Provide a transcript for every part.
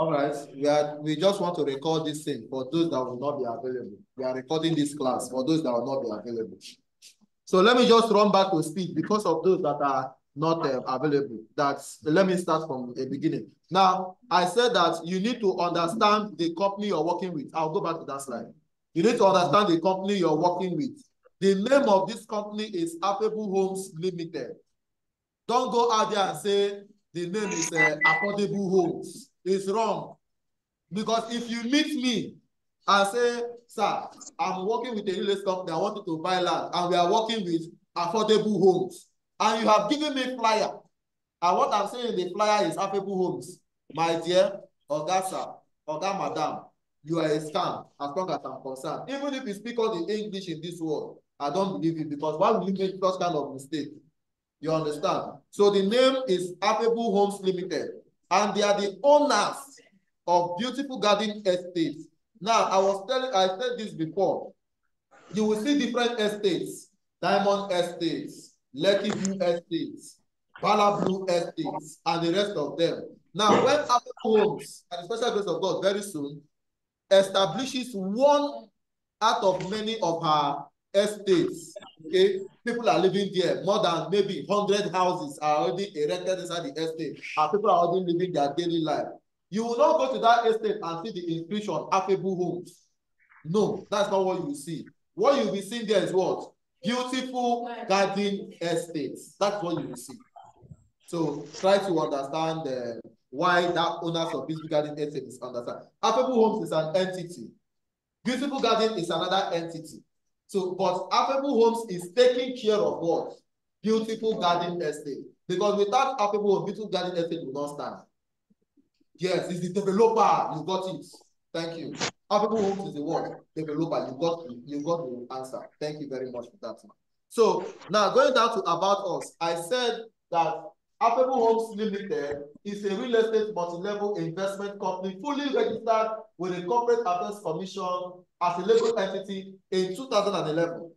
All right. We just want to record this thing for those that will not be available. We are recording this class for those that will not be available. So let me just run back to speed because of those that are not available. Let me start from the beginning. Now, I said that you need to understand the company you're working with. I'll go back to that slide. You need to understand the company you're working with. The name of this company is Affable Homes Limited. Don't go out there and say the name is Affordable Homes. It's wrong. Because if you meet me and say, sir, I'm working with a real estate company, I want you to buy land, and we are working with Affordable Homes, and you have given me flyer, and what I'm saying in the flyer is Affable Homes, my dear, Oga sir, Oga madam, you are a scam as long as I'm concerned. Even if you speak all the English in this world, I don't believe it, because why would you make such kind of mistake? You understand? So the name is Affable Homes Limited, and they are the owners of Beautiful Garden Estates. Now, I said this before. You will see different estates: Diamond Estates, Lekki View Estates, Bala Blue Estates, and the rest of them. Now, when Affable Homes, and the special grace of God, very soon establishes one out of many of her estates, okay, people are living there. More than maybe 100 houses are already erected inside the estate, and people are already living their daily life. You will not go to that estate and see the inscription Affable Homes. No, that's not what you will see. What you'll be seeing there is what? Beautiful Garden Estates. That's what you will see. So try to understand why that owners of Beautiful Garden Estate is understand. Affable Homes is an entity. Beautiful Garden is another entity. So, but Affable Homes is taking care of what? Beautiful Garden Estate. Because without Affable Homes, Beautiful Garden Estate will not stand. Yes, it's the developer. You got it. Thank you. Affable Homes is the what? Developer. You got the answer. Thank you very much for that. So now going down to about us, I said that Affable Homes Limited is a real estate multi-level investment company fully registered with the Corporate Affairs Commission as a legal entity in 2011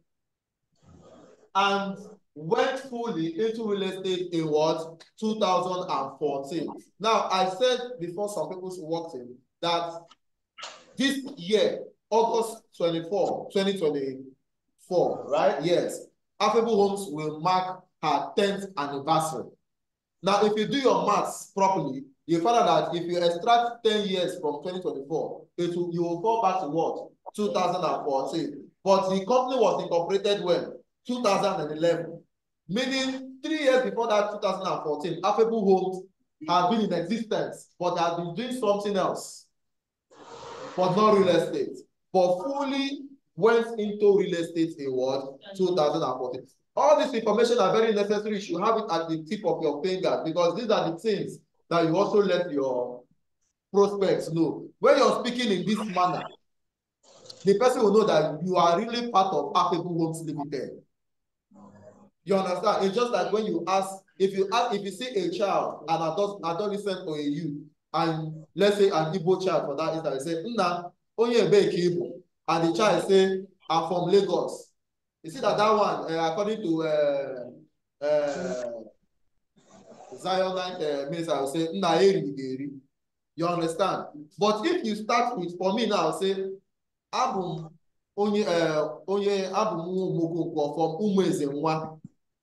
and went fully into real estate in what? 2014. Now, I said before some people walked in that this year, August 24, 2024, right? Yes, Affable Homes will mark her 10th anniversary. Now, if you do your maths properly, you find out that if you extract 10 years from 2024, you will fall back to what? 2014. But the company was incorporated when? 2011. Meaning 3 years before that 2014, Affable Homes had been in existence, but had been doing something else, but not real estate. But fully went into real estate in what? 2014. All this information are very necessary. You should have it at the tip of your fingers, because these are the things that you also let your prospects know. When you're speaking in this manner, the person will know that you are really part of Affable Homes Limited. You understand? It's just like when you ask, if you see a child, an adolescent or a youth, and let's say an Igbo child for that instance, say, Nna, onye ebe ke Igbo, and the child say, I'm from Lagos. You see that one, according to Zionite minister, will say, Nna eri. You understand? But if you start with, for me now, say, Abum onye Abum Moko from Umuezenwa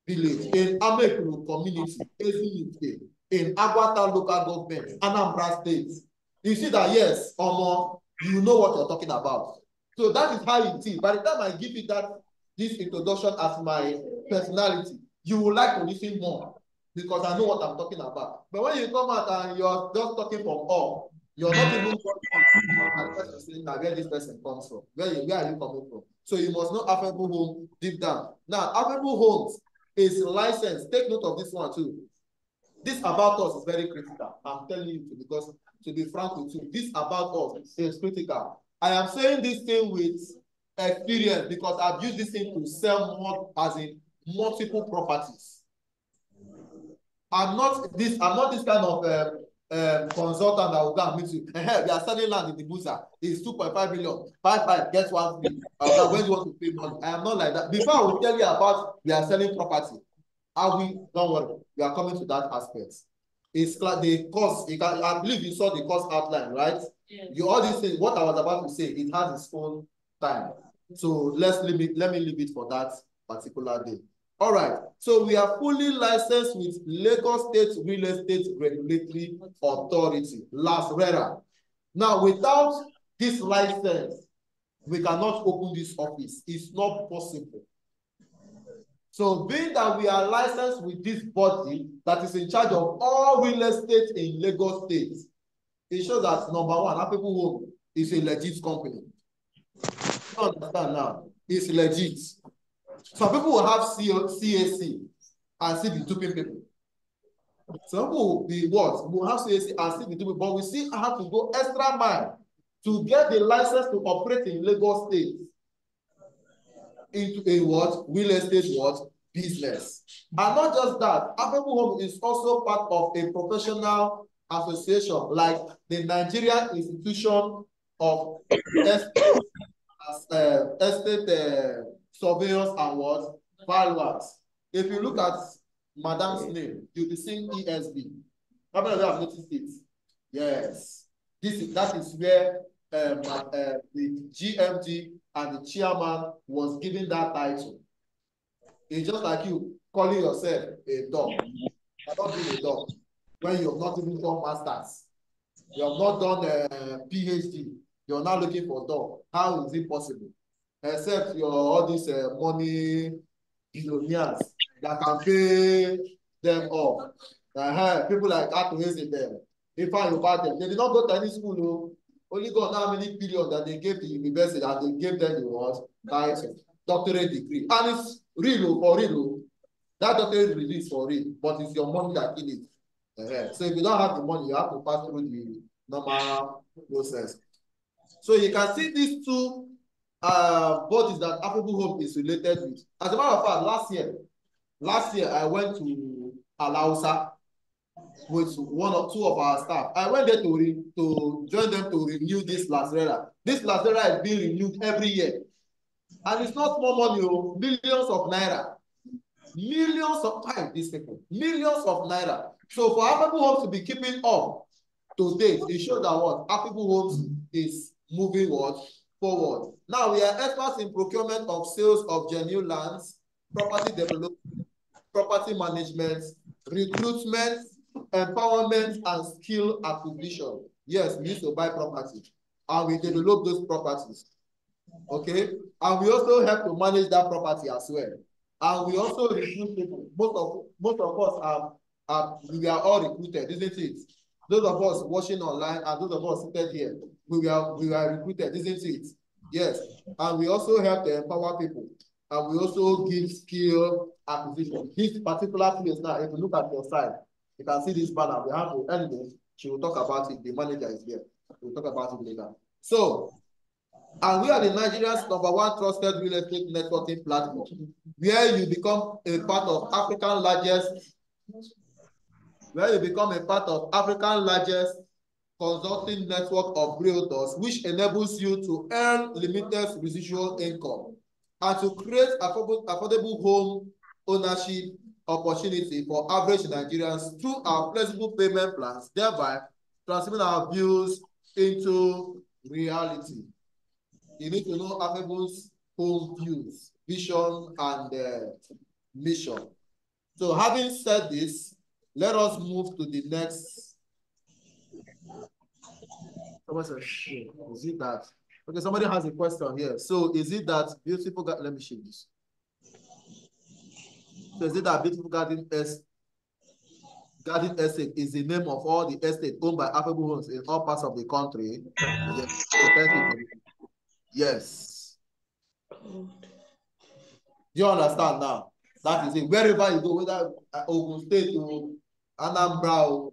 village in Amekuru community, Ezimite, in Agwata local government, Anambra State. You see that, yes, you know what you're talking about. So that is how it is. By the time I give you this introduction as my personality, you will like to listen more, because I know what I'm talking about. But when you come out and you're just talking from all, you're not even saying where this person comes from. Where are you coming from? So you must know Affable Home deep down. Now, Affable Homes is licensed. Take note of this one too. This about us is very critical. I'm telling you, because to be frank with you, this about us is critical. I am saying this thing with experience, because I've used this thing to sell more, as in multiple properties. I'm not this kind of consultant that will go and meet you. We are selling land in the Busa. It's 2.5 million. 5 gets one free. When you want to pay money, I am not like that. Before I will tell you about we are selling property. Don't worry, we are coming to that aspect. It's the course. I believe you saw the course outline, right? Yes. All these things, what I was about to say, it has its own time. So let me leave it for that particular day. All right. So we are fully licensed with Lagos State Real Estate Regulatory Authority, LASRERA. Now, without this license, we cannot open this office. It's not possible. So being that we are licensed with this body that is in charge of all real estate in Lagos State, it shows that number one, Affable Home is a legit company. You understand now? It's legit. Some people will have CAC and still be duping people. Some people will be what? Will have CAC and still be duping, but we still have to go extra mile to get the license to operate in Lagos State into a what? Real estate what? Business. And not just that, Affable Home is also part of a professional association like the Nigerian Institution of Estate, Surveyors and what? Valuers. If you look at Madam's name, you'll be seeing ESB. How many of you have noticed it? Yes. That is where the GMD and the chairman was given that title. It's just like you calling yourself a dog. You're not being a dog when you have not even done masters. You have not done a PhD. You're not looking for dog. How is it possible? Except you're all these money billionaires that can pay them off. People like Atohese them. If I about them, they did not go to any school. No. Only got how many billion that they gave the university and they gave them the what? Doctorate degree. And it's real for real. That doctorate degree is for real, but it's your money that kill it. So if you don't have the money, you have to pass through the normal process. So you can see these two bodies that Affable Home is related with. As a matter of fact, last year I went to Alausa with one or two of our staff. I went there to join them to renew this LASRERA. This LASRERA is being renewed every year. And it's not more money, millions of naira. Millions of times these people, millions of naira. So for Affable Homes to be keeping up to date, it shows that what Affable Homes is moving what forward. Now we are experts in procurement of sales of genuine lands, property development, property management, recruitment, empowerment, and skill acquisition. Yes, we used to buy property and we develop those properties. Okay, and we also help to manage that property as well. And we also recruit people. Most of us we are all recruited, isn't it? Those of us watching online and those of us seated here, we are recruited, isn't it? Yes. And we also help to empower people. And we also give skill acquisition. This particular place now, if you look at your side, you can see this banner. We have to end this. She will talk about it. The manager is here. We'll talk about it later. So, and we are the Nigeria's #1 trusted real estate networking platform, where you become a part of African largest consulting network of realtors, which enables you to earn limited residual income and to create affordable home ownership opportunity for average Nigerians through our flexible payment plans, thereby transforming our views into reality. You need to know Affable's home views, vision, and mission. So having said this, let us move to the next. Is it that? Okay, somebody has a question here. So is it that beautiful garden? Let me show this. So is it that beautiful garden estate is the name of all the estate owned by Affable Homes in all parts of the country? Yes. So thank you. Yes. Do you understand now? That is it. Wherever you go, whether Ogun State or Anambra,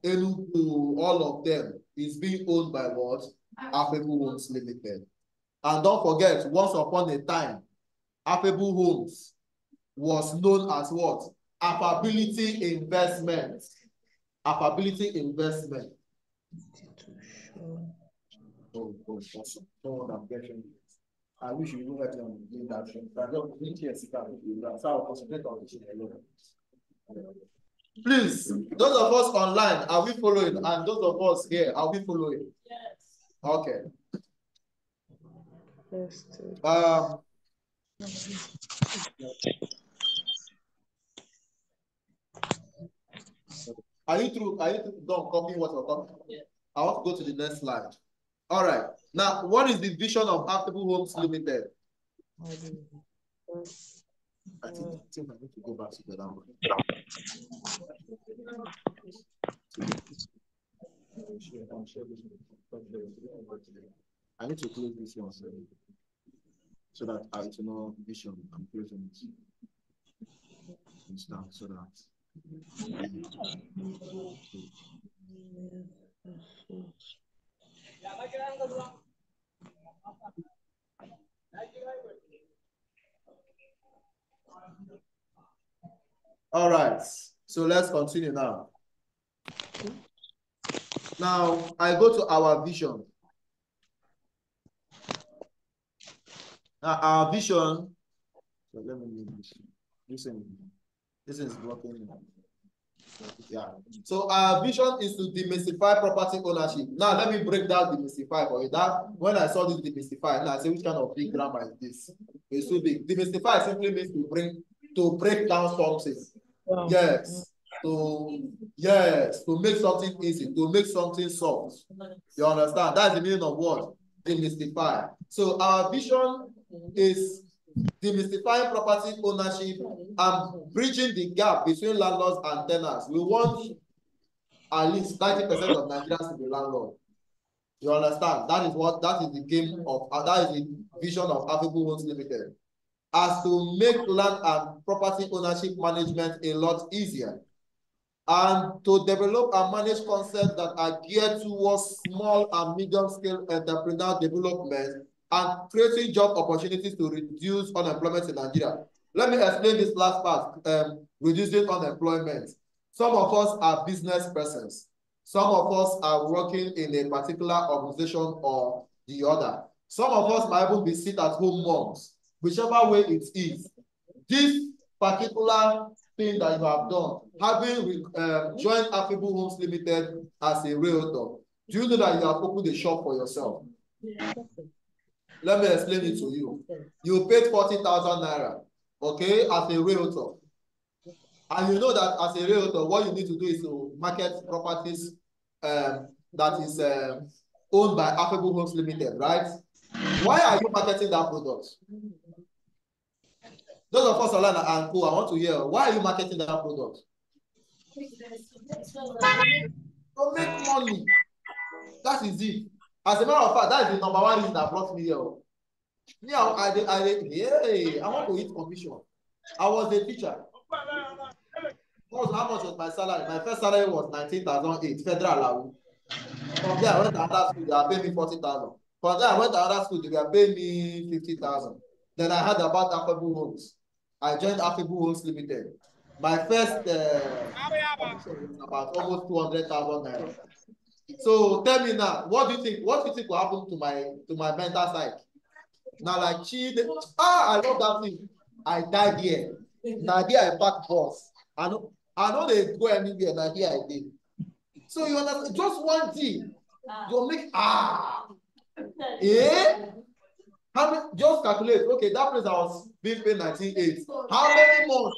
Enugu, all of them is being owned by what? Affable Homes Limited. And don't forget, once upon a time, Affable Homes was known as what? Affability Investment. Affability Investment. I wish you would have done that. I don't think yes, so I'll concentrate on this. Please, those of us online, are we following? And those of us here, are we following? Yes. Okay. Are you through? Are you done copying what you're talking about? Yeah. I want to go to the next slide. All right. Now, what is the vision of Affable Homes Limited? I think I need to go back to the number. I need to close this one so that I will know vision. I'm closing it. So that. All right, so let's continue now. Now, I go to our vision. Now, our vision, so let me move this. This is blocking. Yeah. So our vision is to demystify property ownership. Now, let me break down demystify for you. That when I saw this demystify, now I say, which kind of big grammar is this? It's too big. Demystify simply means to break down something. Wow. Yes. To make something easy, to make something soft. You understand? That's the meaning of what? Demystify. So our vision is demystifying property ownership and bridging the gap between landlords and tenants. We want at least 90% of Nigerians to be landlord. You understand? That is the game of that is the vision of Affable Homes Limited. As to make land and property ownership management a lot easier, and to develop and manage concepts that are geared towards small and medium-scale entrepreneurial development and creating job opportunities to reduce unemployment in Nigeria. Let me explain this last part, reducing unemployment. Some of us are business persons. Some of us are working in a particular organization or the other. Some of us might even be sit-at-home moms. Whichever way it is, this particular thing that you have done, having joined Affable Homes Limited as a realtor, do you know that you have opened a shop for yourself? Let me explain it to you. You paid 40,000 naira, okay, as a realtor. And you know that as a realtor, what you need to do is to market properties that is owned by Affable Homes Limited, right? Why are you marketing that product? Those of us online and co, I want to hear, why are you marketing that product? To make money. That is it. As a matter of fact, that is the number one reason that brought me here. Yeah, I want to eat commission. I was a teacher. How much was my salary? My first salary was 19,008 federal. From there, I went to another school, they are paying me 40,000. From there, I went to another school, they were paying me 50,000. Then I heard about Affable Homes. I joined Affable Homes Limited. My first commission was about almost 200,000 naira. So tell me now, what do you think? What do you think will happen to my mental side? Now, like I love that thing. I died here. Now here I pack boss. I know they go anywhere. Now here I did. So you understand? Just one thing. You make How many? Just calculate. Okay, that place I was being paid 19,800. How many months?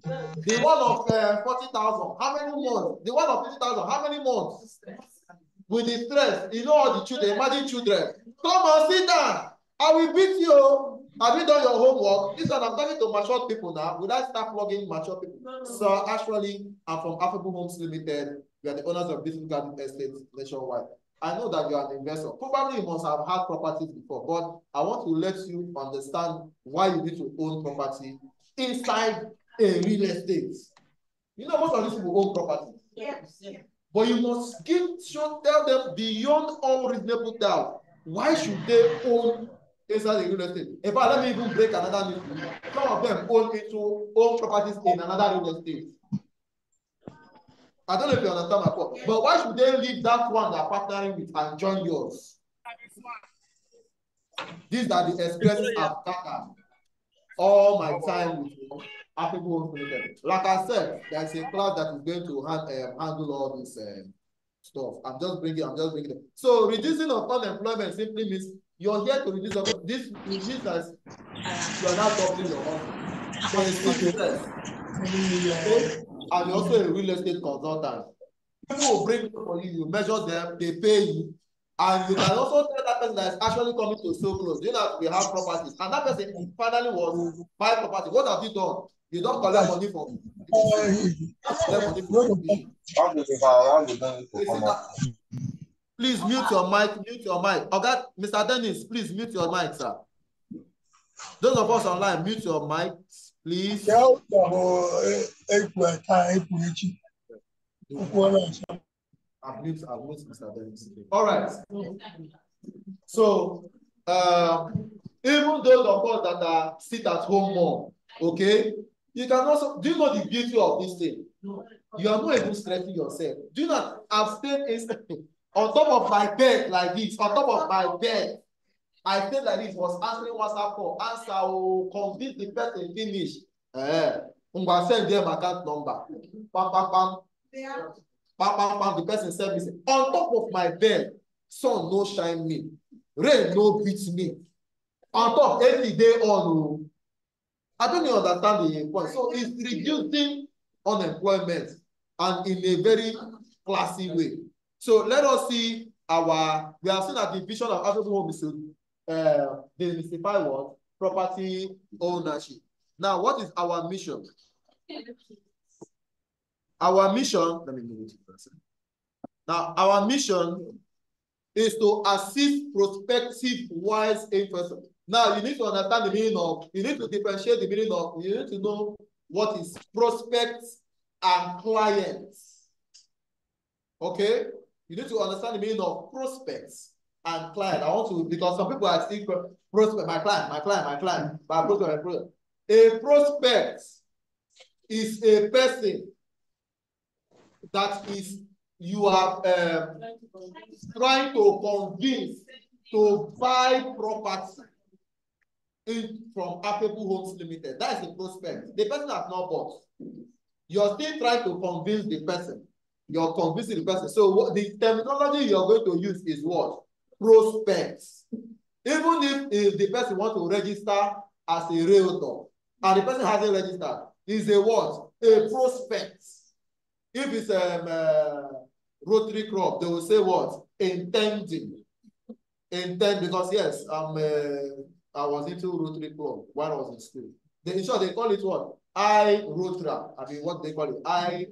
The one of 40,000. How many months? The one of 50,000. How many months? With the stress, you know all the children. Imagine children. Come on, sit down. I will beat you. Have you done your homework? This one, I'm talking to mature people now. Would I start plugging mature people? So actually, I'm from Affable Homes Limited. We are the owners of Beautiful Garden Estates nationwide. I know that you are an investor. Probably you must have had properties before, but I want to let you understand why you need to own property inside a real estate. You know, most of these people own property. Yes. But you must tell them beyond all reasonable doubt, why should they own inside the real estate? In fact, let me even break another news. Some of them own properties in another real estate. I don't know if you understand my point. But why should they leave that one they're partnering with and join yours? These are the experiences I've gathered all my time with Affable Limited. Like I said, there's a class that is going to handle all this stuff. I'm just bringing it. So reducing of unemployment simply means you're here to reduce this. It means that you are not doubling your money. A success. Okay? And you're also a real estate consultant. People will bring for you, you measure them, they pay you, and you can also tell that person that is actually coming to so close. You know, we have properties, and that person finally was buy property. What have you done? You don't collect money from Please mute your mic, Okay, Mr. Dennis, please mute your mic, sir. Those of us online, mute your mics, please. I've mute Mr. Dennis. All right. So, even those of us that are sit at home more, okay, you can also, do you know the beauty of this thing? You are not even stressing yourself. Do you not abstain on top of my bed like this, on top of my bed, I stayed like this, was answering WhatsApp call, answer, convince the person finish. I'm going to send them account number. Bam, bam, bam. Bam, bam, bam, the person sent me. On top of my bed, sun no shine me. Rain no beat me. On top, every day on. I don't even understand the point. So it's reducing unemployment and in a very classy way. So let us see we have seen that the vision of Affable Home is to demystify what? Property ownership. Now, what is our mission? Our mission, let me move it to the person. Now, our mission is to assist prospective wise investors. Now, you need to understand the meaning of, you need to differentiate the meaning of, you need to know what is prospects and clients. Okay? You need to understand the meaning of prospects and client. I want to, because some people are still prospect, my client. A prospect is a person that is, you are trying to convince to buy property from Affable Homes Limited. That is a prospect. The person has not bought. You're still trying to convince the person. You're convincing the person. So what the terminology you're going to use is what? Prospects. Even if the person wants to register as a realtor and the person hasn't registered, is a what? A prospect. If it's Rotary Club, they will say what? Intending. Because yes, I was into Rotary Club while I was in school. In short, they call it what? Rotary. I mean, what they call it?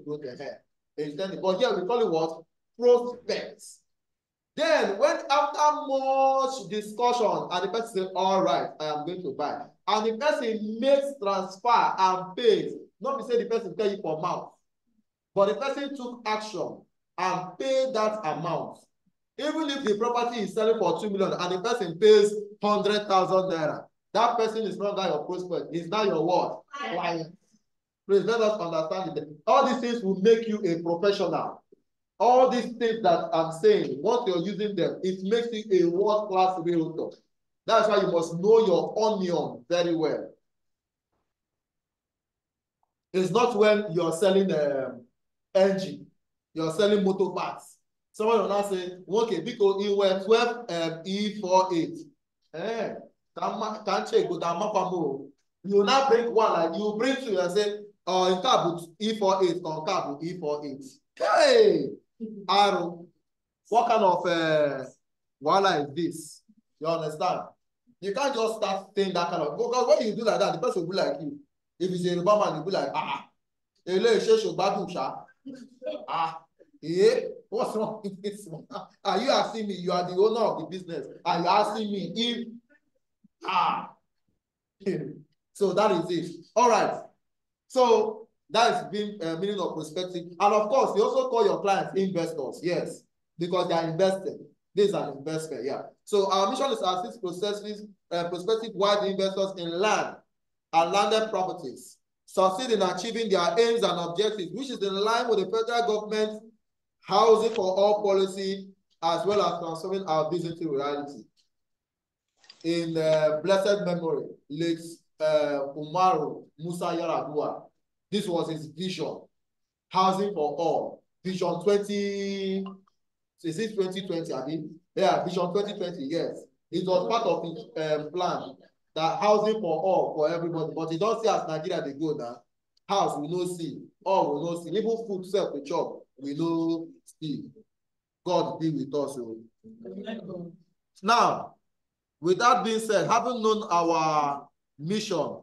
Rotary. Intending. But here we call it what? Prospects. Then, when after much discussion, and the person says, all right, I am going to buy. And the person makes transfer and pays. Not to say the person tell you for mouth. But the person took action and paid that amount. Even if the property is selling for 2 million and the person pays 100,000 naira, that person is not your prospect. It's not your what? Client. Please let us understand it. All these things will make you a professional. All these things that I'm saying, once you're using them, it makes you a world-class realtor. That's why you must know your onion very well. It's not when you're selling engine, you're selling motor parts. Someone will now say, okay, because you were 12 E48. Can't check, but you will now bring one, like you bring two and say, in cab E48, on cab E48. Hey, Aaron, what kind of voila is this? You understand? You can't just start saying that kind of, because when you do like that, the person will be like you. If it's a Yoruba man, you'll be like, what's wrong with this one? Are you asking me? You are the owner of the business. Are you asking me if so that is it. All right. So that is being meaning of prospective. And of course, you also call your clients investors. Yes, because they are investing. This is an investment. Yeah. So our mission is to assist prospective wide investors in land and landed properties succeed in achieving their aims and objectives, which is in line with the federal government housing for all policy, as well as transforming our business into reality. In blessed memory, late Umaru Musa Yaradua. This was his vision. Housing for all. Vision 20, is it 2020, I mean? Yeah, Vision 2020, yes. It was part of his plan that housing for all, for everybody. But you don't see as Nigeria they go now. House, we no see. All we no see. Even food self, we chop, we no see. God be with us. Now, with that being said, having known our mission,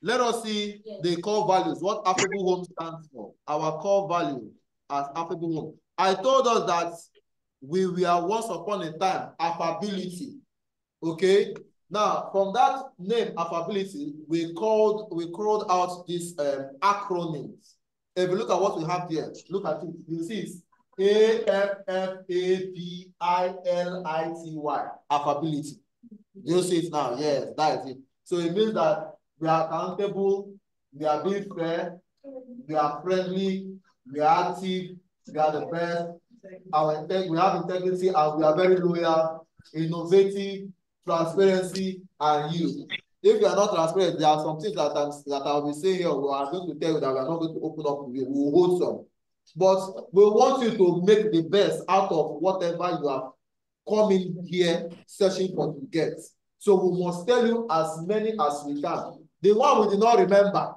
let us see the core values, what Affable Home stands for. Our core value as Affable Home. I told us that we were once upon a time affability. Okay. Now, from that name, affability, we called out these acronyms. If you look at what we have here, look at it. You see it's AFFABILITY. Affability. You see it now? Yes, that is it. So it means that we are accountable, we are being fair, we are friendly, we are active, we are the best, we have integrity, and we are very loyal, innovative, transparency, and you. If you are not transparent, there are some things that I'll be saying here. We are going to tell you that we are not going to open up to you. We will hold some. But we want you to make the best out of whatever you have come in here searching for to get. So we must tell you as many as we can. The one we did not remember,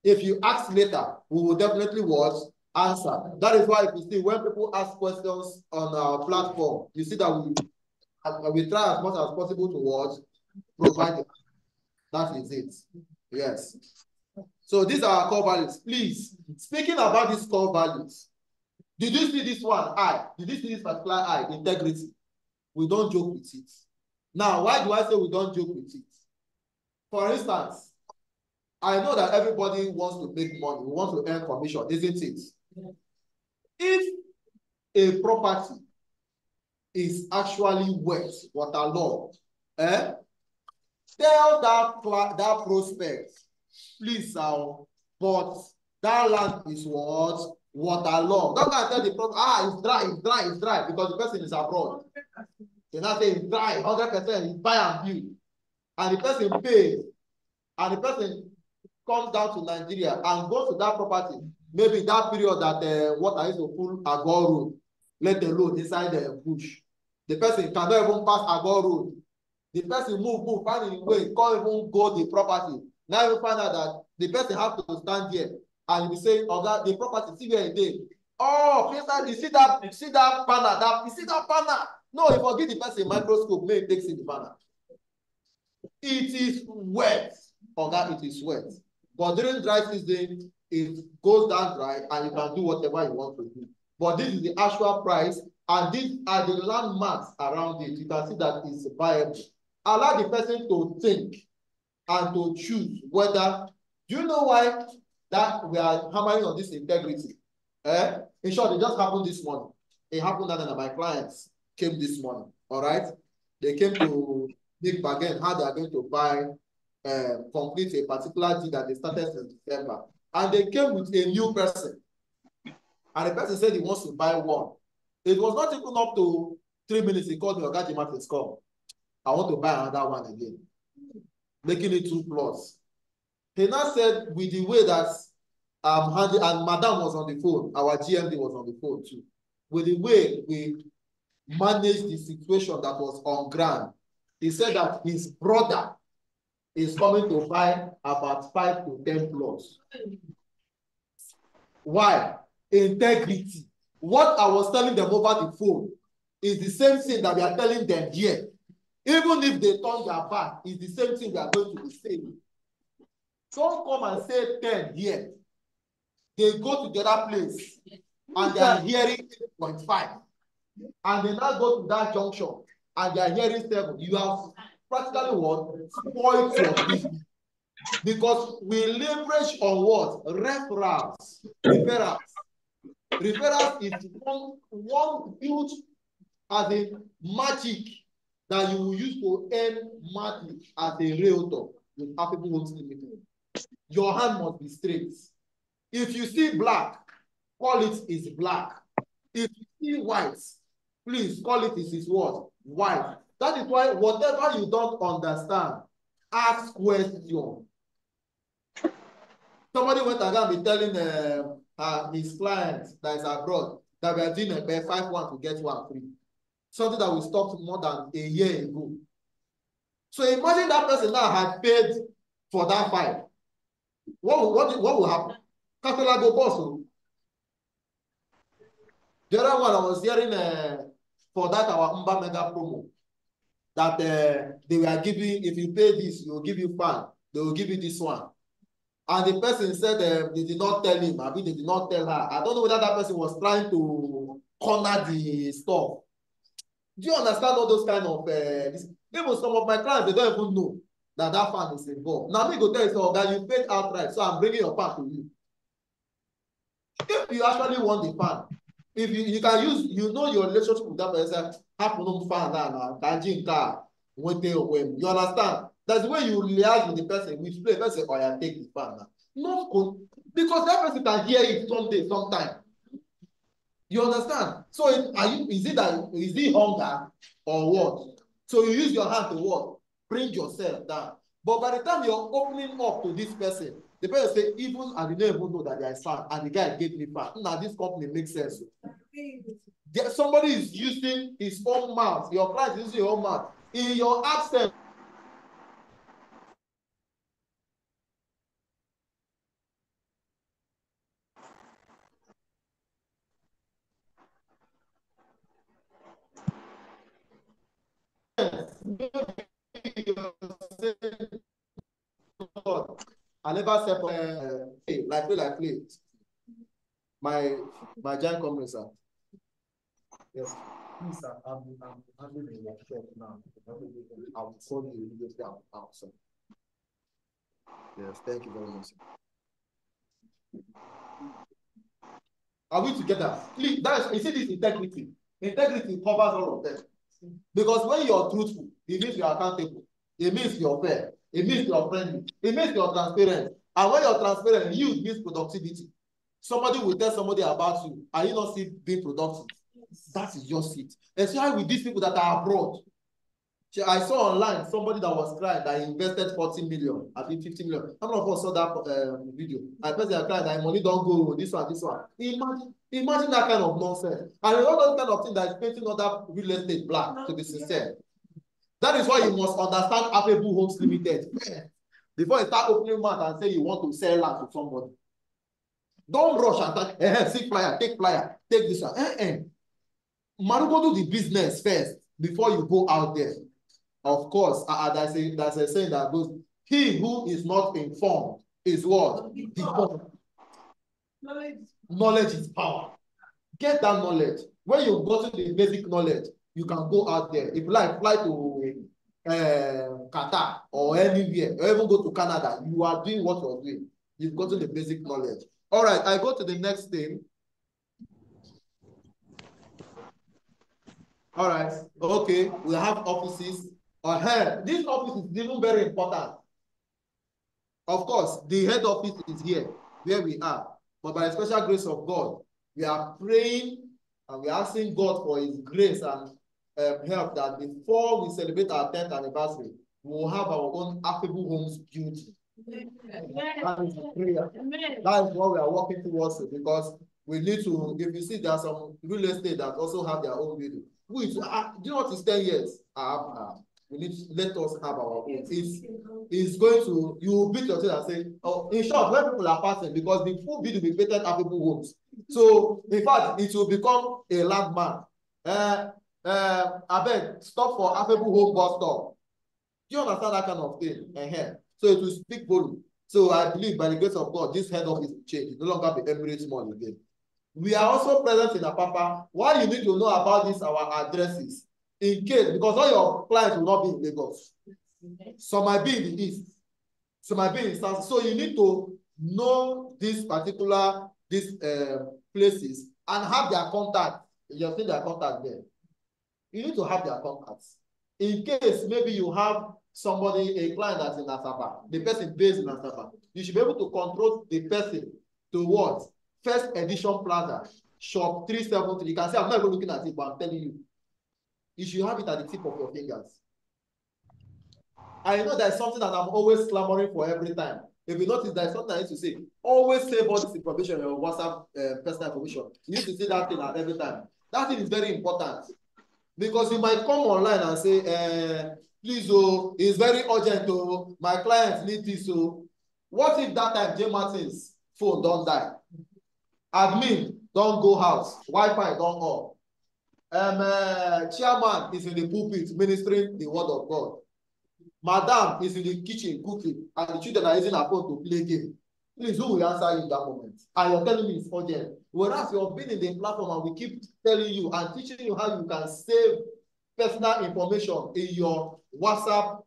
if you ask later, we will definitely answer. That is why if you see when people ask questions on our platform, you see that we try as much as possible to provide it. That is it. Yes. So these are our core values. Please, speaking about these core values, did you see this one? Did you see this particular integrity? We don't joke with it. Now, why do I say we don't joke with it? For instance, I know that everybody wants to make money. We want to earn commission, isn't it? If a property is actually worth waterlogged, tell that prospect, please, but that land is what? Waterlogged. Don't go and tell the prospect, it's dry, because the person is abroad. They now say it's dry, 100%, it's buy and build. And the person pays, and the person comes down to Nigeria and goes to that property, maybe that period that water is to full Agor Road, let alone inside the bush. The person cannot even pass Agor Road. The person move, find a way, can't even go the property. Now you find out that the person has to stand there and be saying, "Oh, the property, see where it is." Oh, you see that banner, you see that banner. No, if I give the person a microscope, maybe it takes in the banner. It is wet. It is wet. But during dry season, it goes down dry and you can do whatever you want to do. But this is the actual price, and these are the landmarks around it. You can see that it's viable. Allow the person to think and to choose whether, do you know why that we are hammering on this integrity? In short, it just happened this morning. It happened that my clients came this morning. All right. They came to big bargain how they are going to buy, complete a particular deal that they started in December. And they came with a new person. And the person said he wants to buy one. It was not even up to 3 minutes. He called me, "Oga Martin's call. I want to buy another one again." Making it 2+. He now said, with the way that and Madam was on the phone, our GMD was on the phone too. With the way we managed the situation that was on ground, he said that his brother is coming to buy about 5 to 10 plots. Why? Integrity. What I was telling them over the phone is the same thing that we are telling them here. Even if they turn their back, it's the same thing we are going to be saying. Don't come and say 10 here. They go to the other place and they are hearing 8.5. And they now go to that junction and they are hearing 7. You have practically spoiled your business. Because we leverage on what? Referrals. Referrals is one huge as a magic that you will use to earn money as a realtor with Affable Homes Limited. Your hand must be straight. If you see black, call it is black. If you see white, please call it is what? White. That is why whatever you don't understand, Ask questions. Somebody went and be telling his clients that is abroad that we are doing a 5-1 to get 1 free. Something that we stopped more than a year ago. So imagine that person now had paid for that 5. What will happen? Customer go boss. The other one I was hearing for that our Mba Mega promo that they were giving, if you pay this, they will give you fan. They will give you this one. And the person said they did not tell him, I mean, they did not tell her. I don't know whether that person was trying to corner the store. Do you understand all those kind of this? Even some of my clients, they don't even know that that fan is involved. Now, me go tell you, so that you paid outright, so I'm bringing your fan to you. If you actually want the fan, if you can use, you know your relationship with that person, happen fan now, you understand? That's the way you liaise with the person, which play person, or you take the fan now. Not good, because that person can hear it someday, sometime. You understand? So is it hunger or what? So you use your hand to what? Bring yourself down. But by the time you're opening up to this person, the person say, even I didn't even know that there is fan, and the guy gave me fan. Now this company makes sense. Somebody is using his own mouth. Your client is using your own mouth. In your absence, I never said like play. My giant company, sir. Yes. Please, sir, I'm handling the workshop now. I will call you immediately out, sir. Yes, thank you very much. Are we together? Please, you see this integrity. Integrity covers all of them. Because when you're truthful, it means you're accountable. It means you're fair. It means you're friendly. It means you're transparent. And when you're transparent, you means productivity. Somebody will tell somebody about you, and you not see being productive. That is just it. Especially with these people that are abroad. I saw online somebody that was crying that he invested 40 million, I think 50 million. How many of us saw that video? I person that cried that money don't go, this one, this one. Imagine that kind of nonsense. And all those kind of things that is painting other real estate black, to be sincere. That is why you must understand Affable Homes Limited before you start opening mouth and say you want to sell land to somebody. Don't rush and start, see flyer, take this one. Marugo, do the business first before you go out there. Of course, there's a saying that goes, he who is not informed is what? Knowledge is power. Get that knowledge. When you go to the basic knowledge, you can go out there. If you like, fly to Qatar or anywhere, or even go to Canada, you are doing what you're doing. You've gotten the basic knowledge. All right, I go to the next thing. All right, okay, we have offices. This office is even very important. Of course, the head office is here, where we are. But by the special grace of God, we are praying and we are asking God for his grace and help that before we celebrate our 10th anniversary, we will have our own Affable Homes built. That is the prayer. That is what we are working towards, because we need to, if you see there are some real estate that also have their own building. Do you know what is 10 years? We need to let us have our own. It's going to, you beat your chest and say, oh, in short, when people are passing, because the full building will be painted Affable Homes. So, in fact, it will become a landmark. I beg, stop for Affable Home bus stop. Do you understand that kind of thing? So it will speak volume. So I believe by the grace of God, this head office will change. It no longer be Emirates Mall again. We are also present in Apapa. Why you need to know about this, our addresses, in case, because all your clients will not be in Lagos. Some might be in the east. Some might be in the south. So you need to know these places and have their contact. You see their contact there. You need to have their contacts. In case maybe you have somebody, a client that's in Asaba, the person based in Asaba, you should be able to control the person to what? First Edition Plaza, shop 373. You can say, I'm not even looking at it, but I'm telling you. You should have it at the tip of your fingers. I know there's something that I'm always clamoring for every time. If you notice, there's something I need to say. Always save all this information, your WhatsApp personal information. You need to say that thing at every time. That thing is very important. Because you might come online and say, please, oh, it's very urgent, oh, my clients need this, oh. What if that time J. Martin's phone don't die? Admin don't go house, Wi-Fi don't off. Chairman is in the pulpit ministering the word of God. Madam is in the kitchen cooking, and the children are using her phone to play game. Please, who will answer you in that moment? And you're telling me it's urgent. Whereas you've been in the platform and we keep telling you and teaching you how you can save personal information in your WhatsApp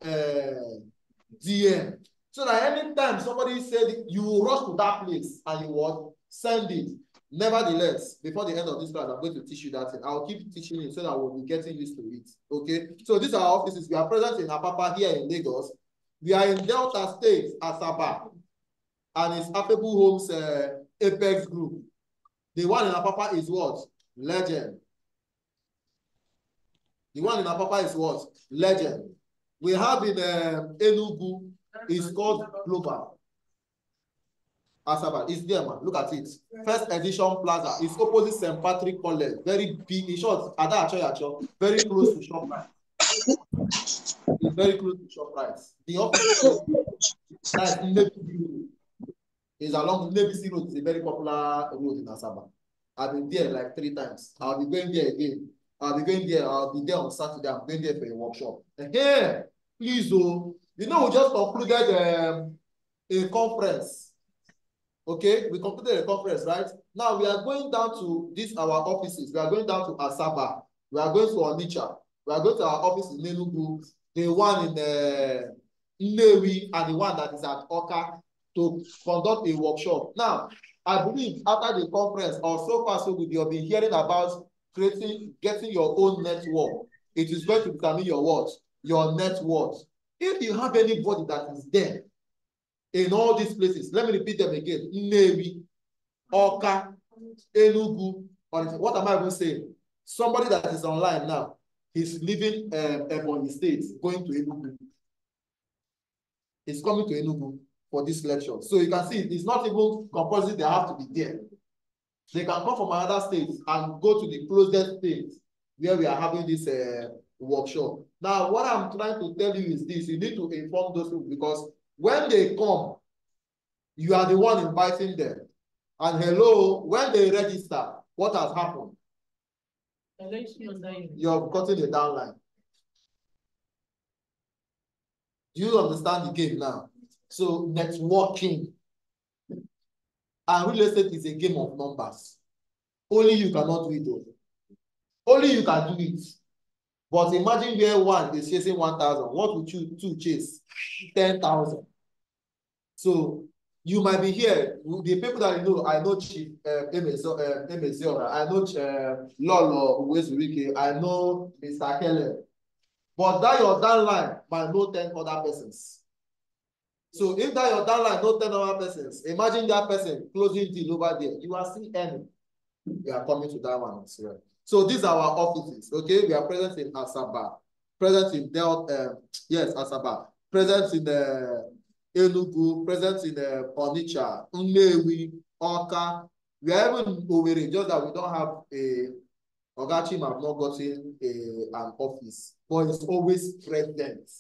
DM. So that anytime somebody said you will rush to that place and you what? Send it. Nevertheless, before the end of this class, I'm going to teach you that thing. I'll keep teaching you so that we'll be getting used to it. Okay. So these are our offices. We are present in Apapa here in Lagos. We are in Delta State, Asaba, and it's Affable Homes Apex Group. The one in Apapa is what? Legend. The one in Apapa is what? Legend. We have in Enugu, it's called Global. Asaba, it's there, man. Look at it. First edition plaza. It's opposite St. Patrick College. Very big. In short, very close to ShopRite. It's very close to ShopRite. The office is along Nebisi Road. It's a very popular road in Asaba. I've been there like 3 times. I'll be going there again. I'll be there on Saturday. I'm going there for a workshop. Hey, please, oh, you know, we just concluded a conference. Okay, we completed a conference, right? Now we are going down to our offices. We are going down to Asaba. We are going to Onitsha. We are going to our office in Enugu, the one in Nnewi, and the one that is at Oka to conduct a workshop. Now, I believe after the conference, or so far so good, you'll be hearing about getting your own network. It is going to determine your what? Your net worth. If you have anybody that is there, in all these places, let me repeat them again: Nnewi, Oka, Enugu. What am I even saying? Somebody that is online now, he's living Ebonyi State, going to Enugu. He's coming to Enugu for this lecture. So you can see it's not even compulsory they have to be there. They can come from another state and go to the closest state where we are having this workshop. Now, what I'm trying to tell you is this: you need to inform those people, because when they come, you are the one inviting them. And hello, when they register, what has happened? You have gotten a downline. Do you understand the game now? So networking and real estate is a game of numbers. Only you cannot do it though. Only you can do it. But imagine where one is chasing 1,000. What would you two chase? 10,000. So you might be here. The people that you know, I know Chief Emeziora, I know Lolo Uwezurike, I know Mr. Kelly. But that your downline might know 10 other persons. So if that your downline know 10 other persons, imagine that person closing deal over there. You are still earning. We are coming to that one as well. So these are our offices. Okay, we are present in Asaba, present in Delta, yes, Asaba, present in Enugu, present in Onitsha, Nnewi, Oka. We are even in Owerri, just that we don't have a Ogachim have not gotten an office, but it's always present.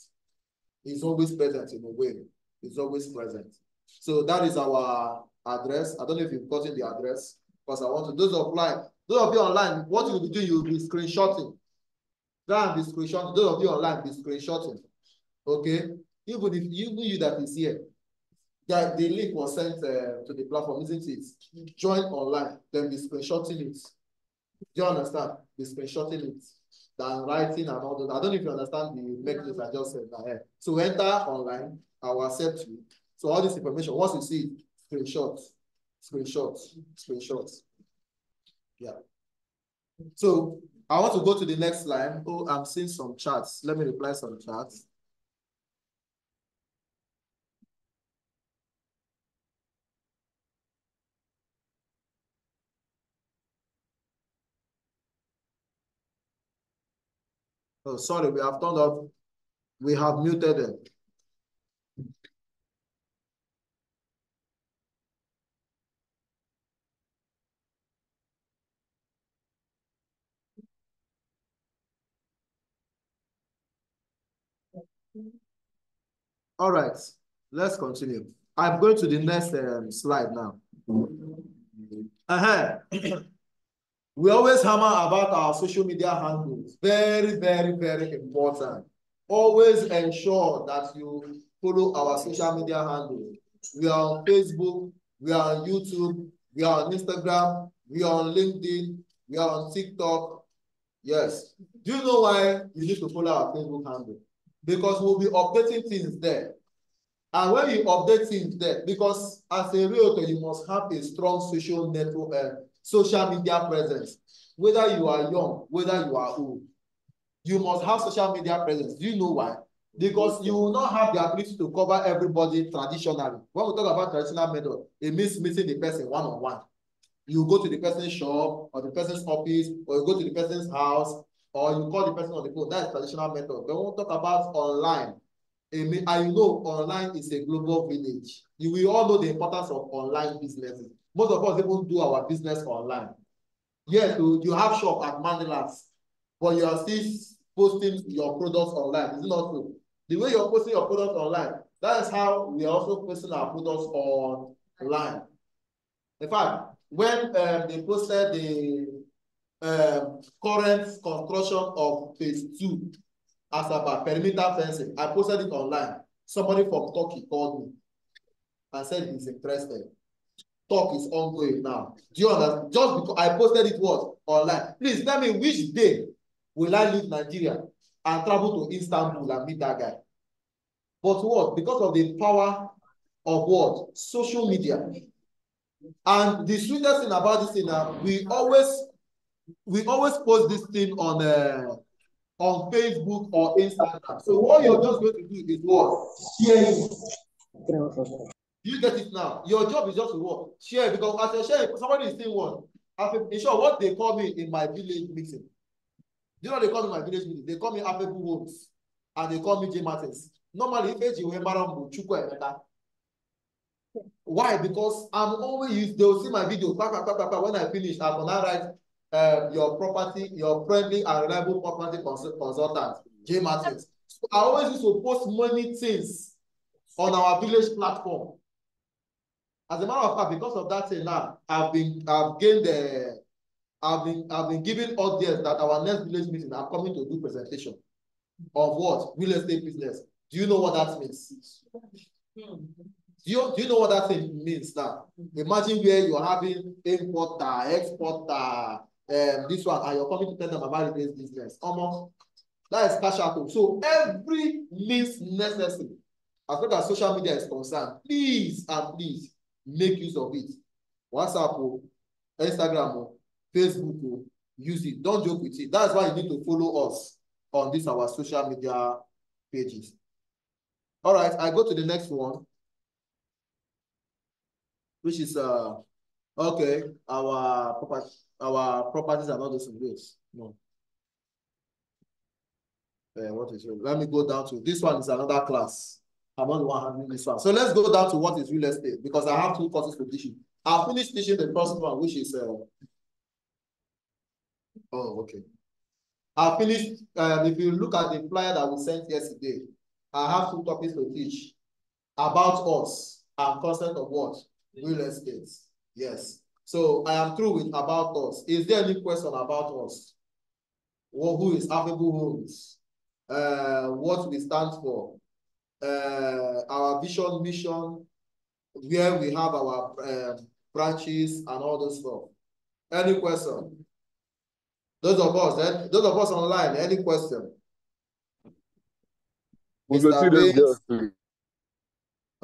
It's always present in a way. It's always present. So that is our address. I don't know if you've gotten the address, because I want to, those of you online, what you will be doing, you will be screenshotting. Try and be screenshotting. Those of you online, be screenshotting. Okay? Even you that is here, that the link was sent to the platform, isn't it? Join online, then be screenshotting it. Do you understand? Be screenshotting it than writing and all that. I don't know if you understand the mechanism I just said now. So enter online, I will accept you. So all this information, once you see it, screenshots. Yeah. So I want to go to the next line. Oh, I'm seeing some charts. Let me reply some charts. Oh, sorry, we have turned off. We have muted them. All right, let's continue. I'm going to the next slide now. We always hammer about our social media handles. Very, very, very important. Always ensure that you follow our social media handles. We are on Facebook, we are on YouTube, we are on Instagram, we are on LinkedIn, we are on TikTok. Yes. Do you know why you need to follow our Facebook handle? Because we'll be updating things there. And when you update things there, because as a realtor, you must have a strong social network, social media presence. Whether you are young, whether you are old, you must have social media presence. Do you know why? Because you will not have the ability to cover everybody traditionally. When we talk about traditional method, it means meeting the person one-on-one. You go to the person's shop or the person's office, or you go to the person's house, or you call the person on the phone. That's traditional method. But when we talk about online, I know online is a global village. We all know the importance of online businesses. Most of us even do our business online. Yes, you have shop at Manilas, but you are still posting your products online. Is it not true? The way you're posting your products online, that is how we are also posting our products online. In fact, when they posted the current construction of phase 2 as about perimeter fencing, I posted it online. Somebody from Turkey called me and said he's interested. Talk is ongoing now. Do you understand? Just because I posted it was online. Please tell me which day will I leave Nigeria and travel to Istanbul and meet that guy? But what? Because of the power of what? Social media. And the sweetest thing about this thing now, we always post this thing on Facebook or Instagram. So what you're just going to do is what? Share it. You get it now. Your job is just to what? Share, because as you're sharing, somebody is saying one. In short, what they call me in my village meeting. You know what they call me in my village meeting? They call me Affable Homes. And they call me J. Martins. Normally, if you remember, why? Because I'm always used, they'll see my video, when I finish, I'm gonna write your property, your friendly and reliable property consultant, J. Martins. So I always used to post many things on our village platform. As a matter of fact, because of that thing now, I've been given audience that our next village meeting, I'm coming to do presentation of what? Real estate business. Do you know what that means? Do you know what that thing means now? Imagine where you're having importer, exporter, this one, and you're coming to tell them about this business. Almost, that is cash out. So every means necessary, as far as social media is concerned, please and please make use of it. WhatsApp, Instagram, Facebook, use it. Don't joke with it. That's why you need to follow us on this our social media pages. All right, I go to the next one, which is okay, our properties are not those ways. No. What is it? Let me go down to this one. Is another class. I'm not the one handling this one. So let's go down to what is real estate, because I have 2 courses to teach you. I'll finish teaching the first one, which is okay. I finished. If you look at the flyer that we sent yesterday, I have 2 topics to teach about us and concept of what? Real estate. Yes. So I am through with about us. Is there any question about us? Well, who is Affable Homes? What we stand for? Our vision, mission, where we have our branches and all those stuff. Any question? Those of us online, any question? Mr. Bates.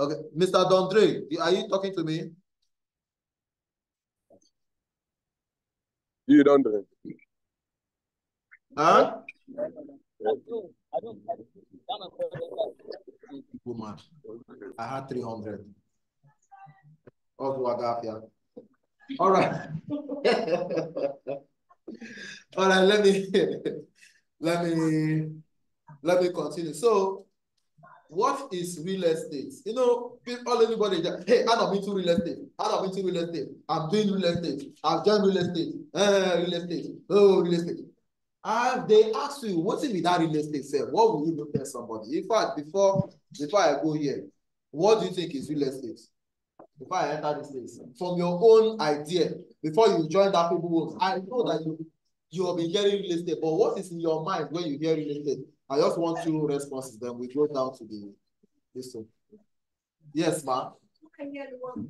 Okay, Mr. Dondre, are you talking to me? You don't drink. Huh? I had 300. All right. All right, let me continue. So, what is real estate? You know, anybody that, hey, I'm into real estate. I'm into real estate. I'm doing real estate. I've done real estate. Real estate. Oh, real estate. They ask you, what's in that real estate sale? What will you do tell somebody? In fact, before I go here, what do you think is real estate? Before I enter this place, from your own idea, before you join that people world, I know that you have been hearing real estate, but what is in your mind when you hear real estate? I just want 2 responses, then we go down to this one. Yes, ma'am. I hear the word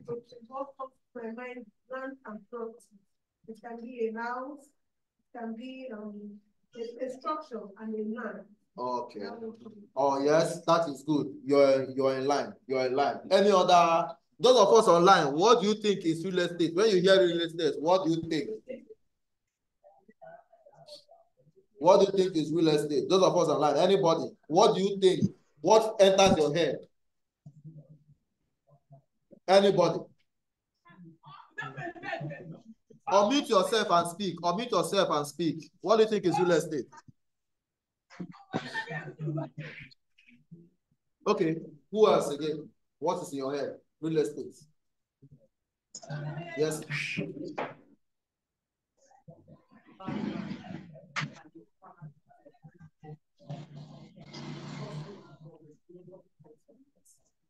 what comes to my mind, land and property. It can be a house, it can be a structure and a land. Okay. Oh yes, that is good. You're in line. You're in line. Any other? Those of us online, what do you think is real estate? When you hear real estate, what do you think? What do you think is real estate? Those of us online, anybody, what do you think? What enters your head? Anybody? Unmute yourself and speak. Unmute yourself and speak. What do you think is real estate? Okay. Who else again? What is in your head? Real estate. Yes.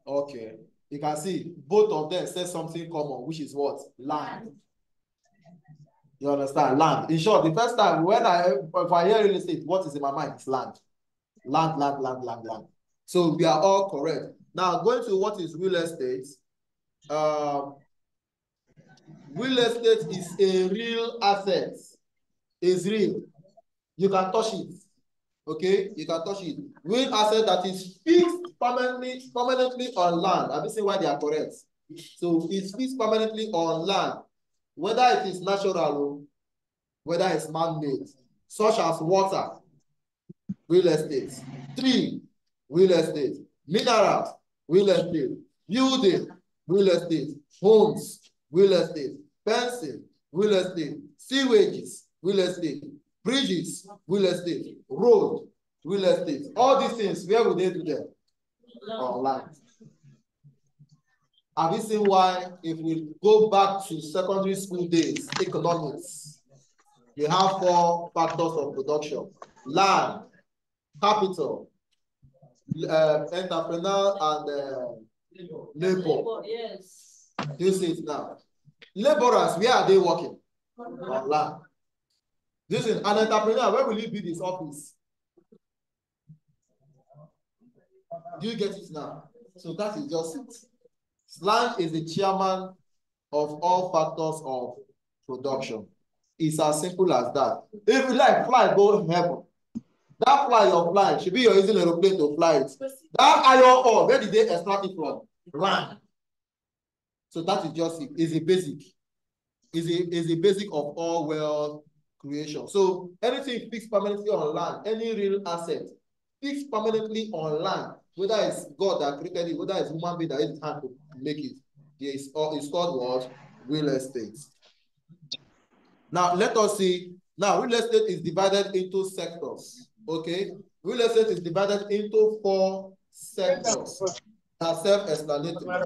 Okay. You can see both of them say something common, which is what? Land. You understand? Land. In short, the first time if I hear real estate, what is in my mind? It's land. Land, land, land, land, land. So we are all correct. Now, going to what is real estate. Real estate is a real asset. It's real. You can touch it. Okay? You can touch it. Real asset that is fixed permanently on land. Have you seen why they are correct? So it's fixed permanently on land. Whether it is natural, whether it's man-made, such as water, real estate. Tree, real estate. Minerals, real estate. Building, real estate. Homes, real estate. Fencing, real estate. Sewages, real estate. Bridges, real estate. Road, real estate. All these things, where will they do them? On land. Have you seen why, if we go back to secondary school days, economics, we have 4 factors of production: land, capital, entrepreneur, and labor. Yes. Do you see it now? Laborers, where are they working? On land. This is an entrepreneur. Where will he build his office? Do you get it now? So that is just it. Land is the chairman of all factors of production. It's as simple as that. If you like fly, go heaven. That fly you're flying should be you're using an aeroplane to fly it. That iron ore, where did they extract it from? Land. So that is just it. Is a basic. Is a basic of all wealth creation. So anything fixed permanently on land, any real asset fixed permanently on land, whether it's God that created it, whether it's human being that is hand to make it, it's called what? Real estate. Now let us see. Now real estate is divided into sectors. Okay, real estate is divided into 4 sectors. That's self-explanatory.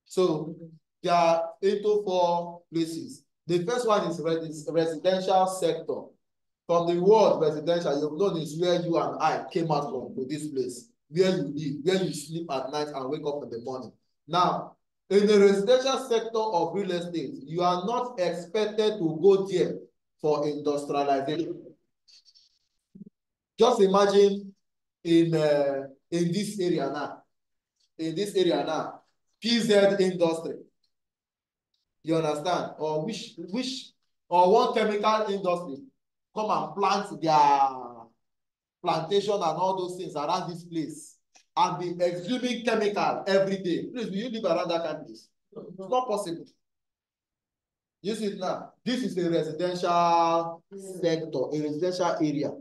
So they are into 4 places. The first one is residential sector. From the word residential, you've known is where you and I came out from, to this place, where you live, where you sleep at night and wake up in the morning. Now, in the residential sector of real estate, you are not expected to go there for industrialization. Just imagine in this area now, PZ industry. You understand? Or or one chemical industry come and plant their plantation and all those things around this place and be exhuming chemical every day. Please, will you live around that kind of place? It's not possible. You see it now. This is a residential sector, a residential area.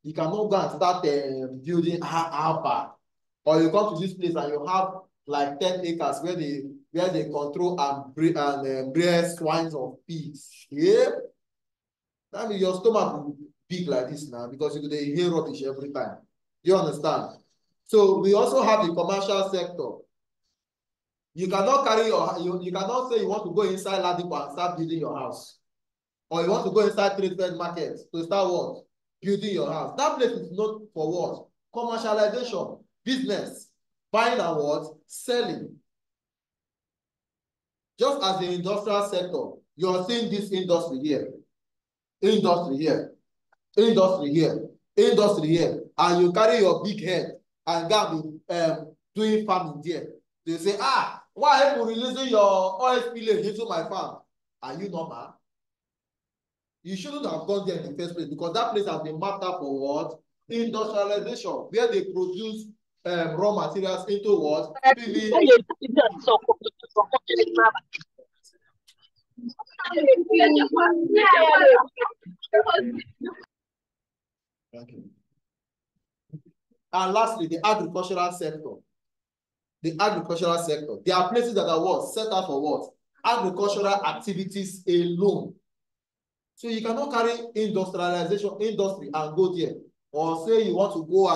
You cannot go and start building how. Or you come to this place and you have like 10 acres where they control and breed swines of pigs. Yeah. That means your stomach will be big like this now because you hear rubbish every time. You understand? So we also have the commercial sector. You cannot carry you cannot say you want to go inside Ladipo and start building your house. Or you want to go inside trade market to start what? Building your house. That place is not for what? Commercialization, business, buying and what? Selling. Just as the industrial sector, you are seeing this industry here, industry here, industry here, industry here, and you carry your big head and go doing farming there. They say, why are you releasing your oil spillage into my farm? Are you normal? You shouldn't have gone there in the first place because that place has been mapped out for what? Industrialization, where they produce raw materials into what? Thank you. And lastly, the agricultural sector. The agricultural sector. There are places that are what? Set out for what? Agricultural activities alone. So you cannot carry industrialization, industry and go there. Or say you want to go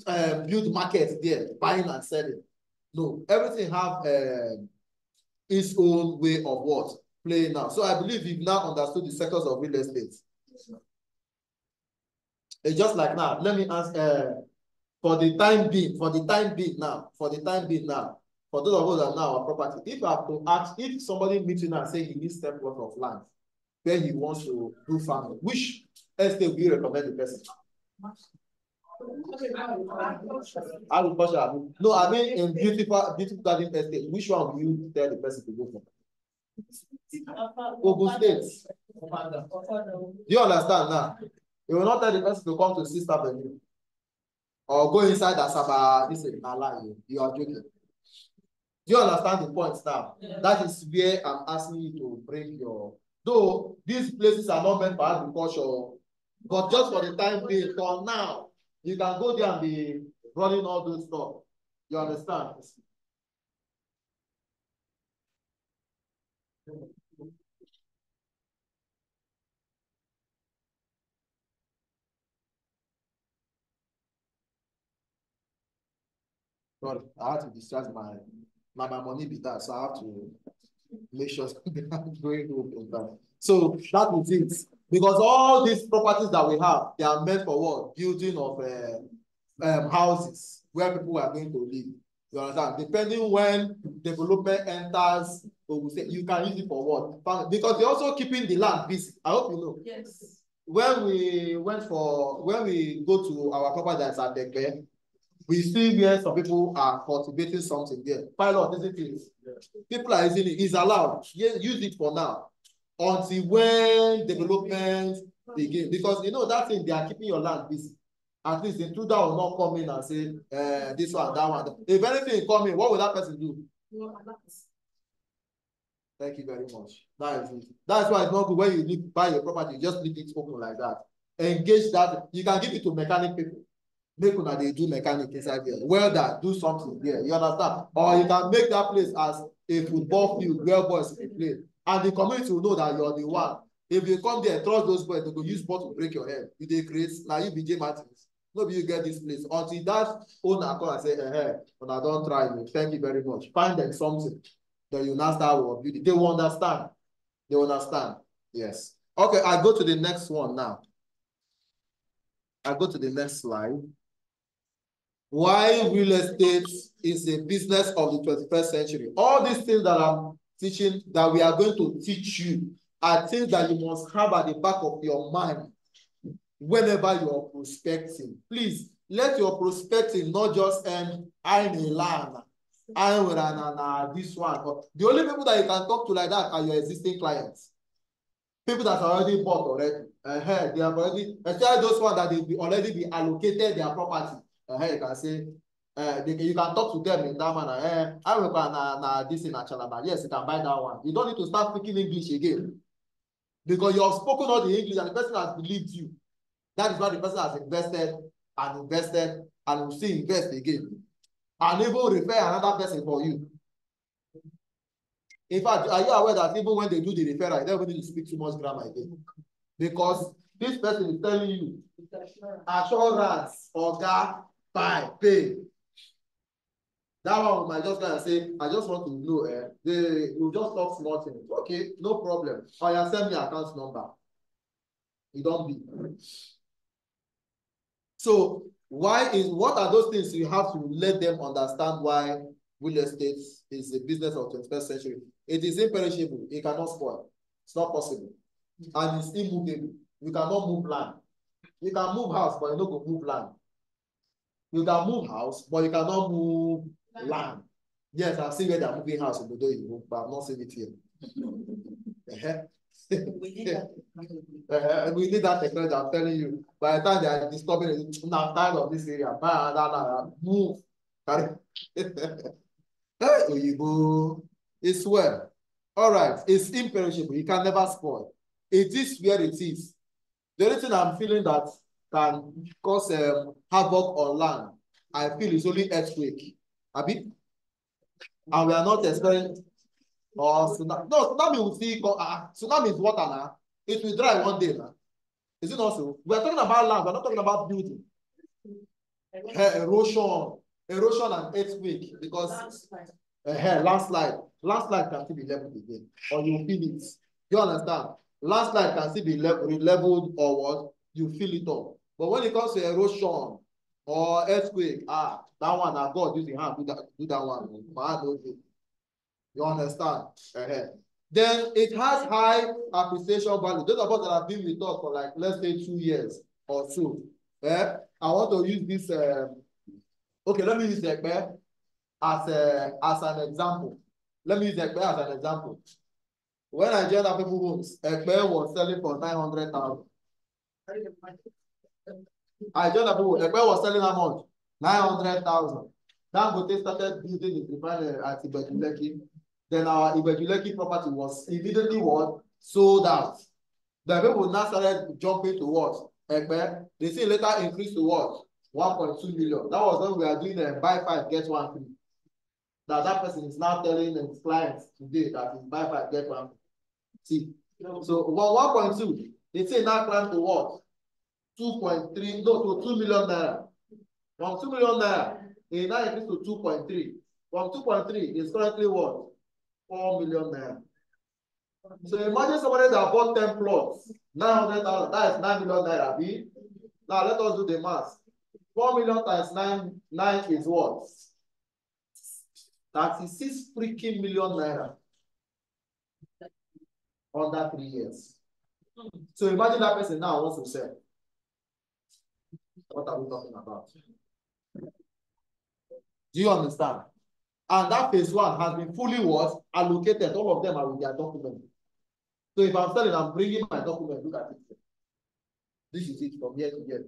and build markets there, buying and selling. No, everything have its own way of what? Playing now. So I believe you've now understood the sectors of real estate. It's just like now, let me ask for the time being now, for those of us that know our property, if I have to ask, if somebody meets you now and say he needs 10 plots of land where he wants to do farming, which estate will you recommend the person? Agriculture. No, I mean in beautiful garden estate, which one will you tell the person to go for? Ogun State. Do you understand now? You will not tell the person to come to Sister Avenue or go inside Asaba. This is a lie. You are joking. Do you understand the point now? Yeah. That is where I'm asking you to bring your. Though these places are not meant for agriculture, but just for the time being, for now, you can go there and be running all those stuff. You understand? But I have to discharge my money be that, so I have to make sure I'm going to that. So that is it. Because all these properties that we have, they are meant for what? Building of houses where people are going to live. You understand? Depending when development enters, you can use it for what? Because they're also keeping the land busy. I hope you know. Yes. When we go to our property that's at Dekbe, we see where some people are cultivating something there. Pilot, isn't it? Yeah. People are using it. It's allowed. Use it for now. Until when development begin. Because you know that thing, they are keeping your land busy. At least the intruder will not come in and say, this one, that one. If anything come in, what will that person do? Thank you very much. That is it. That's why it's not good when you buy your property, you just leave it open like that. Engage that. You can give it to mechanic people. Make una they do mechanic inside there. Welder, do something there. You understand? Or you can make that place as a football field where boys can play. And the community will know that you're the one. If you come there and trust those boys, they will use ball to break your head. You they create, now you be J Martins. Nobody you get this place. Until that owner come and say, when I don't try you. Thank you very much. Find them something. Then you now start with beauty. They will understand. They will understand. Yes. Okay, I go to the next one now. I go to the next slide. Why real estate is a business of the 21st century. All these things that I'm teaching, that we are going to teach you, are things that you must have at the back of your mind whenever you are prospecting. Please, let your prospecting not just end, I'm a land, this one. The only people that you can talk to like that are your existing clients. People that are already bought already. They have already, especially those ones that they already be allocated their property. You can say, you can talk to them in that manner. I remember this in Achalaba. Yes, you can buy that one. You don't need to start speaking English again. Because you have spoken all the English and the person has believed you. That is why the person has invested and will still invest again. And even refer another person for you. In fact, are you aware that even when they do the referral, they don't need to speak too much grammar again? Because this person is telling you, assurance, order, buy, pay. That one might just go and say, I just want to know, they will just talk small things. Okay, no problem. Or you send me account number. You don't be. So what are those things you have to let them understand why real estate is a business of 21st century? It is imperishable. It cannot spoil. It's not possible. And it's immovable. You cannot move land. You can move house, but you don't go move land. You can move house, but you cannot move land. Yes, I've seen where they're moving house in Bodo, but I've not seen it here. We need that technology, I'm telling you. By the time they are discovering it, I'm tired of this area. Move. It's well. All right, it's imperishable. It can never spoil. It is where it is. The only thing I'm feeling that can cause havoc on land, I feel is only earthquake. Abi? And we are not experiencing or tsunami. No, tsunami will see. Tsunami is water now. It will dry one day now. Is it not so? We are talking about land. We're not talking about building. Erosion and earthquake because landslide can still be leveled again, or you feel it. You understand? Landslide can still be leveled or what? You feel it all. But when it comes to erosion or earthquake, that one, God using hand do that one. You understand? Then it has high appreciation value. Those of us that have been with us for like, let's say 2 years or so. I want to use this. Okay, let me use Ekpe as an example. Let me use Ekpe as an example. When I joined Affable Homes, Ekpe was selling for 900,000. I joined Affable. Ekpe was selling how much? 900,000. Dangote started building his refinery at Ibejuleki. Then our Ibejuleki property was immediately what? Sold out. The people now started jumping to what? Ekpe. They see later increased to what? 1.2 million. That was when we are doing a buy 5, get 1 free. That person is now telling his clients today that is buy 5, get 1 free. See, so 1.2, they say now plan to what? 2.3, no, to 2 million naira. From 2 million naira, it now increased to 2.3. From 2.3, it's currently what? 4 million naira. So imagine somebody that bought 10 plots, 900,000, that is 9 million naira. B. Now let us do the math. 4 million times 9 is what? 36 freaking million naira under 3 years. So imagine that person now wants to sell. What are we talking about? Do you understand? And that phase 1 has been fully what? Allocated. All of them are with their document. So if I'm selling, I'm bringing my document. Look at it. This is it from here to here.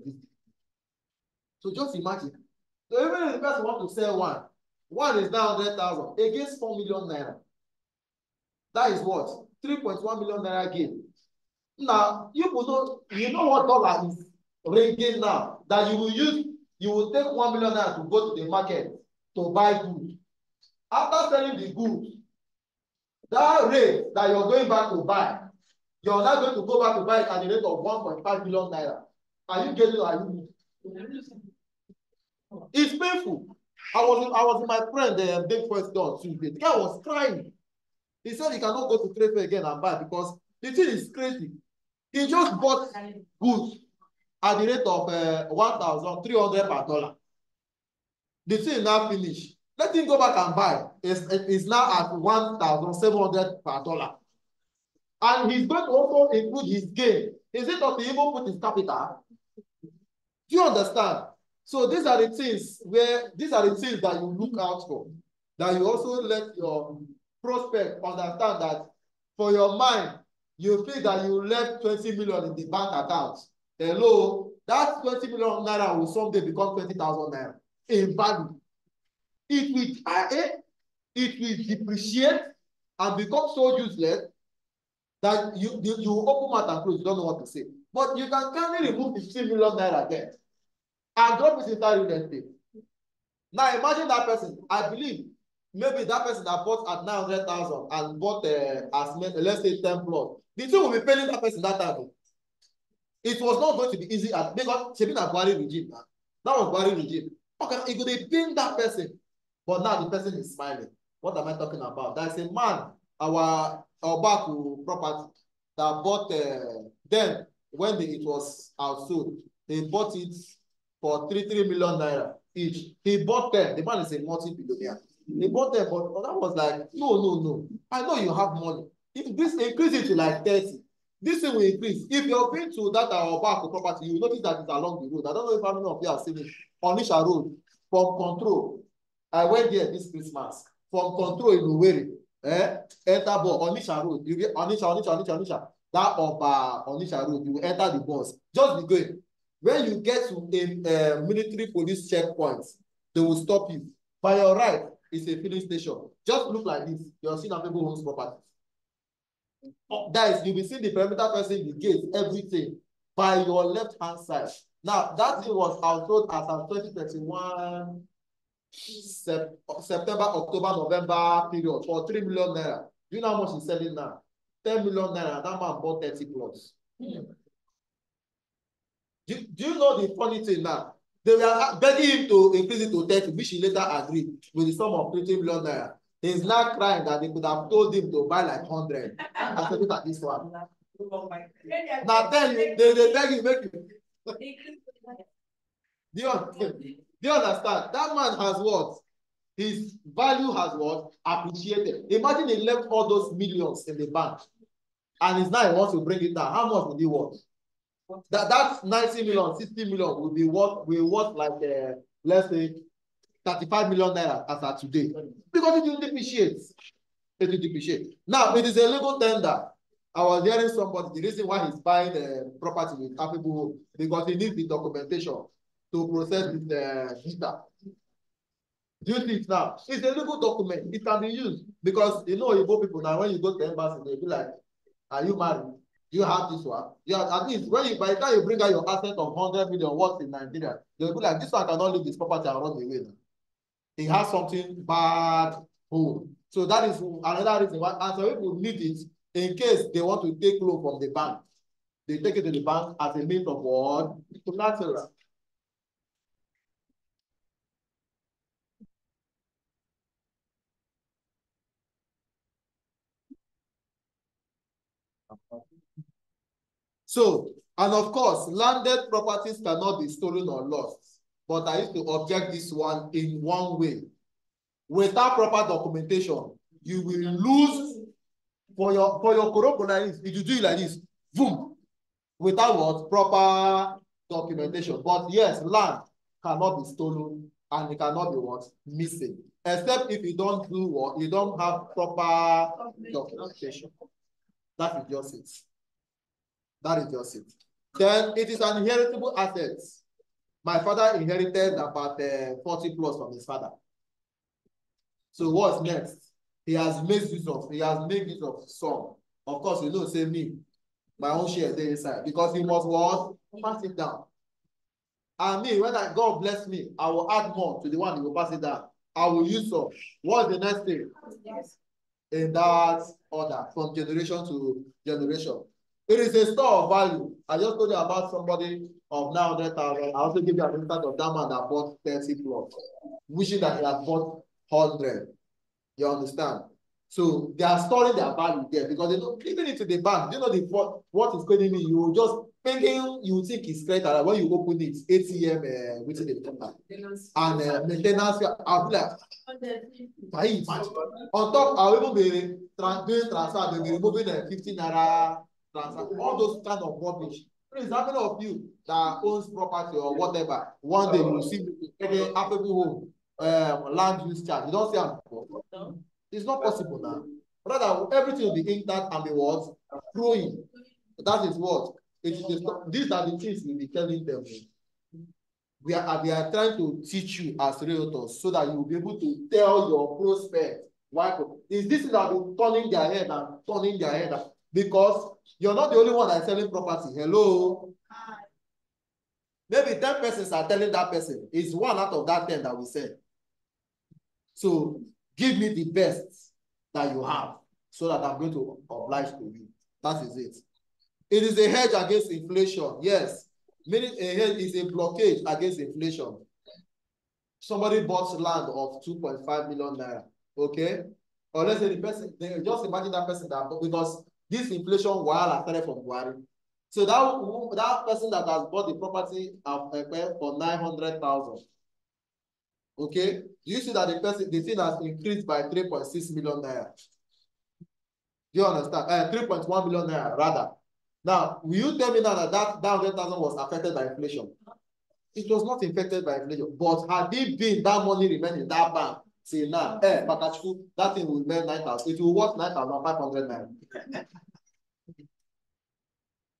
So just imagine. So even if the person wants to sell one is 900,000 against 4 million naira. That is what? 3.1 million naira gain. Now, you know what dollar is ringing now. That you will take 1 million naira to go to the market to buy goods. After selling the goods, that rate that you're going back to buy, you're not going to go back to buy it at the rate of 1.5 million naira. Are you getting it? Are you? It's painful. I was with my friend, the big first on Tuesday. The guy was crying. He said he cannot go to trade fair again and buy because the thing is crazy. He just bought goods at the rate of 1,300 per dollar. The thing now finished. Let him go back and buy. It's now at 1,700 per dollar. And he's going to also include his gain. Is it not to even put his capital? Do you understand? So these are the things that you look out for. That you also let your prospect understand that for your mind, you feel that you left 20 million in the bank account. Hello, that 20 million naira will someday become 20,000 naira in value. It will depreciate and become so useless that you open mouth and close, you don't know what to say. But you can kindly remove 15 million naira there and drop it inside real estate. Now imagine that person. I believe maybe that person that bought at 900,000 and bought as many, let's say 10 plots. The thing will be paying that person that time. It was not going to be easy because she been a Buhari regime. That was Buhari regime. Okay, it could be paying that person. But now the person is smiling. What am I talking about? There's a man, our Obaku property, that bought then when it was outsold, they bought it for 3 million naira each. He bought them. The man is a multi-billionaire. He bought them, but that was like, no. I know you have money. If this increase it to like 30, this thing will increase. If you're going to that Obaku property, you will notice that it's along the road. I don't know if how many of you have seen it on Isha Road from Control. I went there this Christmas from Control in Owerri, enter bus Onitsha Road. You get Onitsha. That Onitsha Road, you enter the bus. Just be going. When you get to a military police checkpoint, they will stop you. By your right is a filling station. Just look like this. You're seeing Affable Homes properties. Guys, you'll be seeing the perimeter fencing, the gate, everything by your left hand side. Now, that thing was outsold as of 2021. September, October, November period for 3 million naira. Do you know how much he's selling now? 10 million naira. That man bought 30 plots. Do you know the funny thing now? They were begging him to increase it to 30, which he later agreed with the sum of 20 million naira. He's now crying that they could have told him to buy like 100. I said, look at this one. Now tell you, they beg you, make you. Do you understand? That man has what? His value has what? Appreciated. Imagine he left all those millions in the bank and he's now he wants to bring it down. How much will he worth? That 90 million, 60 million will be worth like let's say 35 million naira as of today. Because it will depreciate. It will depreciate. Now it is a legal tender. I was hearing somebody, the reason why he's buying property with Affable because he needs the documentation to process his visa. Do you see it now? It's a legal document. It can be used because you know Igbo people now. When you go to the embassy, they'll be like, "Are you married? Do you have this one?" Yeah, at least when you by the time you bring out your asset of 100 million worth in Nigeria, they'll be like, "This one cannot leave this property and run away now. He has something bad home." So that is another reason why. And so people need it in case they want to take loan from the bank. They take it to the bank as a means of what? Collateral. So, and of course, landed properties cannot be stolen or lost. But I used to object this one in one way. Without proper documentation, you will lose for your coronavirus. If you do it like this, boom, without what? Proper documentation. But yes, land cannot be stolen and it cannot be what? Missing. Except if you don't do what? You don't have proper documentation. That is just it. That is just it. Then it is an inheritable asset. My father inherited about 40 plus from his father. So what's next? He has made use of some. Of course, you know, say me, my own share there inside because he must what? Pass it down. And me, when God bless me, I will add more to the one he will pass it down. I will use some. What's the next thing? Yes. In that order, from generation to generation. It is a store of value. I just told you about somebody of 900,000. I also give you an instance of that man that bought 30 plus, wishing that he had bought 100. You understand? So they are storing their value there because they don't even into the bank. You know what is going in? You will just thinking you think it's credit and when you open it, ATM which is the and maintenance. I'll be like, on top, I'll even be doing transfer. They'll be removing 15 naira transfer. All those kind of rubbish. Please, how many of you that owns property or whatever, one day you will see getting Affable home land use charge. You don't see them before. No. It's not possible now. Rather, everything will be intact and be what? Growing. That is what? It is these are the things we'll be telling them. We are trying to teach you as realtors so that you will be able to tell your prospect why is this that be turning their head and turning their head because you're not the only one that's selling property. Hello. Maybe 10 persons are telling that person. It's one out of that 10 that we sell. So give me the best that you have so that I'm going to oblige to you. That is it. It is a hedge against inflation. Yes. Meaning a hedge is a blockage against inflation. somebody bought land of 2.5 million naira. Okay, or let's say the person, just imagine that person that, because this inflation wahala started from Buhari. So that person that has bought the property for 900,000. Okay, do you see that the thing has increased by 3.6 million naira? Do you understand? 3.1 million naira rather. Now, will you tell me now that 100,000 was affected by inflation? It was not affected by inflation, but had it been that money remained in that bank till now, that thing will remain 9,000. It will worth 9,500 naira.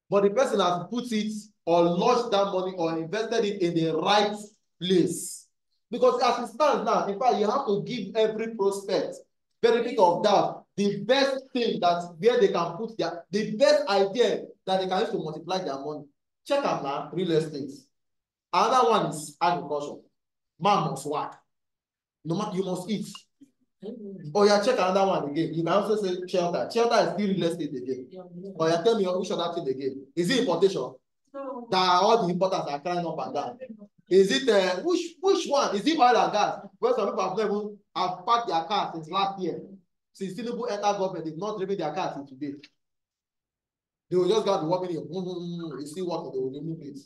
But the person has put it or lodged that money or invested it in the right place. Because as it stands now, in fact, you have to give every prospect benefit of doubt. The best thing that where they can put the best idea that they can use to multiply their money. Check out now, real estate. Another one is agriculture. Man must work. No matter, you must eat. Or you check another one again. You can also say shelter. Shelter is still real estate again. Or you tell me which other thing again. Is it importation? No. That all the importers are carrying up and down. Is it which one? Is it oil and gas? Where some people have never have packed their cars since last year. Since Tinubu entered government, they've not driven their cars till today. They will just go to working here. You see what they will remove it.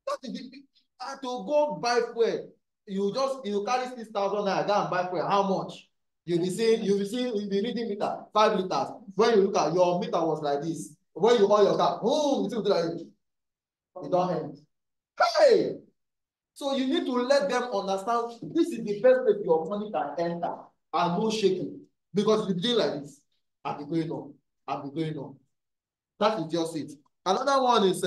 That is the, and to go buy fuel. You carry 6,000 naira, go and buy fuel. How much? You'll be reading meter, 5 liters. When you look at your meter was like this. When you oil your car, it will do like this. It don't end. Hey! So you need to let them understand this is the best way your money can enter and no shaking. Because if you do like this, I'll be going on. That is just it. Another one is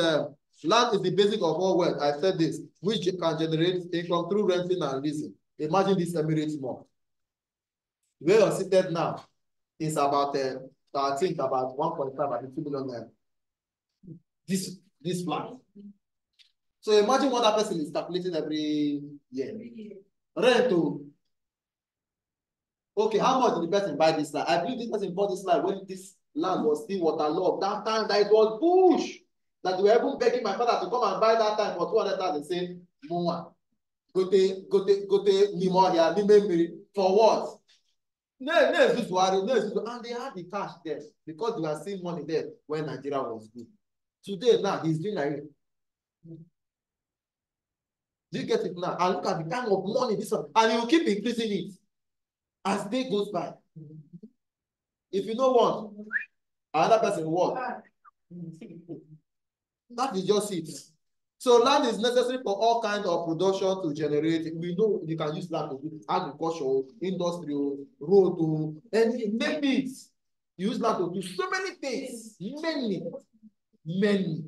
land is the basic of all wealth. I said this, which can generate income through renting and leasing. Imagine this Emirates Mall. Where you're seated now is about, I think about 1.5 and 2 million naira. This flat. So imagine what that person is calculating every year. Rent to. Okay, how much did the person buy this land? I believe this person bought this land when this land was still waterlogged. That time that it was bush. That they were even begging my father to come and buy that time for 200,000. Say, Mwa, go te Nimo here, for what? No, and they had the cash there because they were seeing money there when Nigeria was good. Today, now he's doing like, do you get it now? And look at the kind of money this one, and he will keep increasing it as day goes by. If you know one, another person will work. That is just it. So land is necessary for all kinds of production to generate. We know you can use land to do agriculture, industrial, road, and name it. Use land to do so many things, many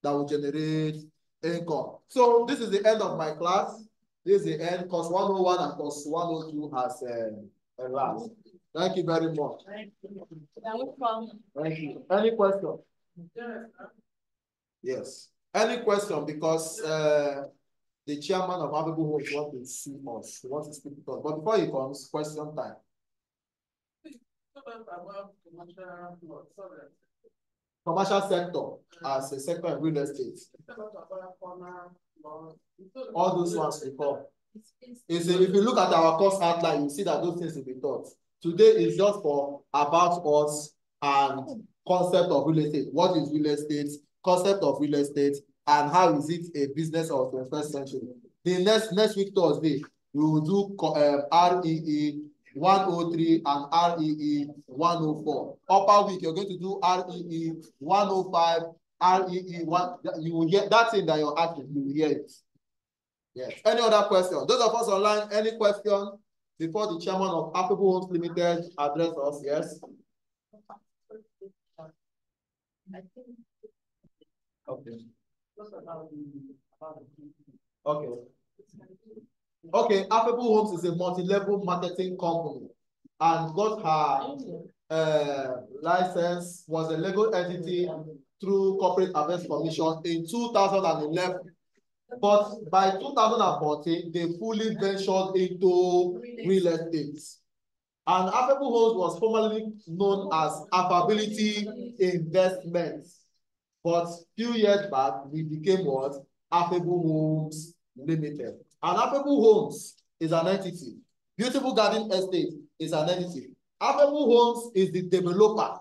that will generate income. So this is the end of my class. This is the end. Course 101 and course 102 has elapsed. Thank you very much. Thank you. Any question? Yes. Any question? Because the chairman of Affable wants to see us. He wants to speak to us. But before he comes, question time. Commercial sector as a sector in real estate. All those ones we call. If you look at our course outline, you see that those things will be taught. Today is just for about us and concept of real estate. What is real estate? Concept of real estate, and how is it a business of the 21st century. The next week Thursday, we will do REE 103 and REE 104. Upper week, you're going to do REE 105, REE 1. You will hear that thing that you're asking, you will hear it. Yes. Any other question? Those of us online, any question before the chairman of Affable Homes Limited address us? Yes. Okay. Okay. Okay. Affable Homes is a multi-level marketing company and got her license, was a legal entity through Corporate Affairs Commission in 2011. But by 2014, they fully ventured into real estate. And Affable Homes was formerly known as Affability Investments. But a few years back, we became what? Affable Homes Limited. And Affable Homes is an entity. Beautiful Garden Estate is an entity. Affable Homes is the developer,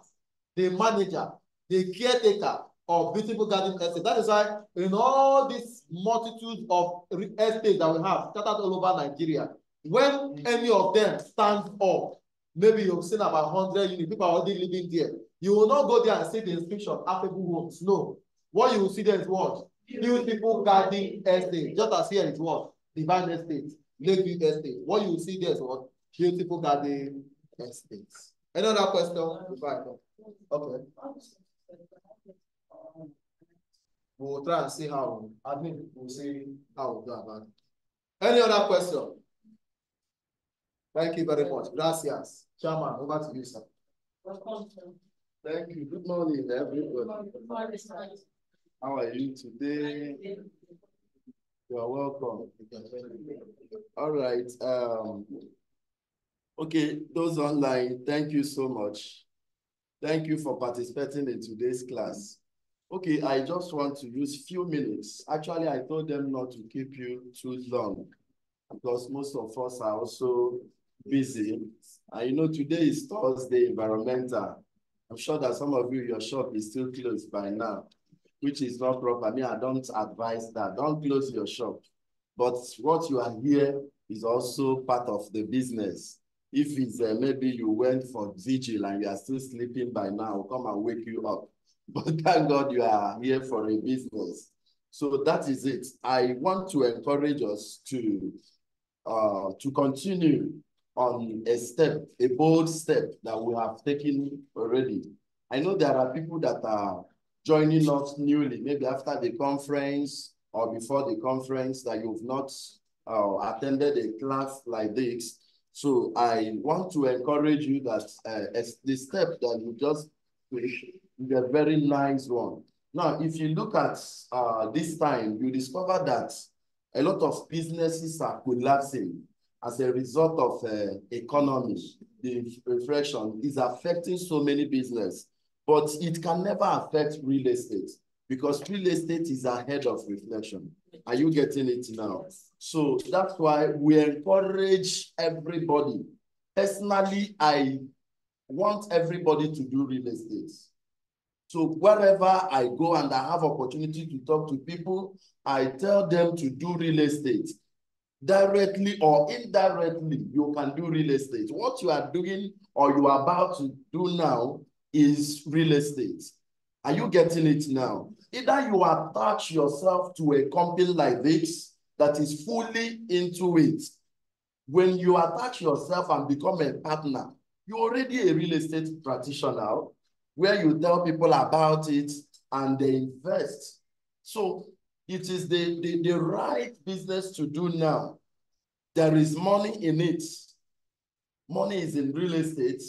the manager, the caretaker of Beautiful Garden Estate. That is why in all this multitude of estates that we have scattered all over Nigeria, when any of them stands up, maybe you've seen about 100 units, people are already living there. You will not go there and see the inscription, Affable Homes. No. What you will see there is what? Beautiful Garden Estate. Just as here is what? Divine Estate, Lakeview Estate. What you will see there is what? Beautiful Garden Estate. Any other question? Okay. We'll try and see how. I think we'll see how we'll do about it. Any other question? Thank you very much. Gracias. Chairman, over to you, sir. Thank you. Good morning, everybody. How are you today? You are welcome. All right. Okay, those online, thank you so much. Thank you for participating in today's class. Okay, I just want to use few minutes. Actually, I told them not to keep you too long because most of us are also busy. And you know, today is Thursday, environmental. I'm sure that some of you, your shop is still closed by now, which is not proper. I mean, I don't advise that. Don't close your shop. But what you are here is also part of the business. If it's maybe you went for vigil and you are still sleeping by now, I'll come and wake you up. But thank God you are here for a business. So that is it. I want to encourage us to continue on a bold step that we have taken already. I know there are people that are joining us newly, maybe after the conference or before the conference, that you've not attended a class like this. So I want to encourage you that the step that you just took is a very nice one. Now, if you look at this time, you discover that a lot of businesses are collapsing as a result of economy. The inflation is affecting so many businesses, but it can never affect real estate because real estate is ahead of inflation. Are you getting it now? So that's why we encourage everybody. Personally, I want everybody to do real estate. So wherever I go and I have opportunity to talk to people, I tell them to do real estate. Directly or indirectly, you can do real estate. What you are doing or you are about to do now is real estate. Are you getting it now? Either you attach yourself to a company like this that is fully into it. When you attach yourself and become a partner, you're already a real estate practitioner where you tell people about it and they invest. So it is the right business to do now. There is money in it. Money is in real estate.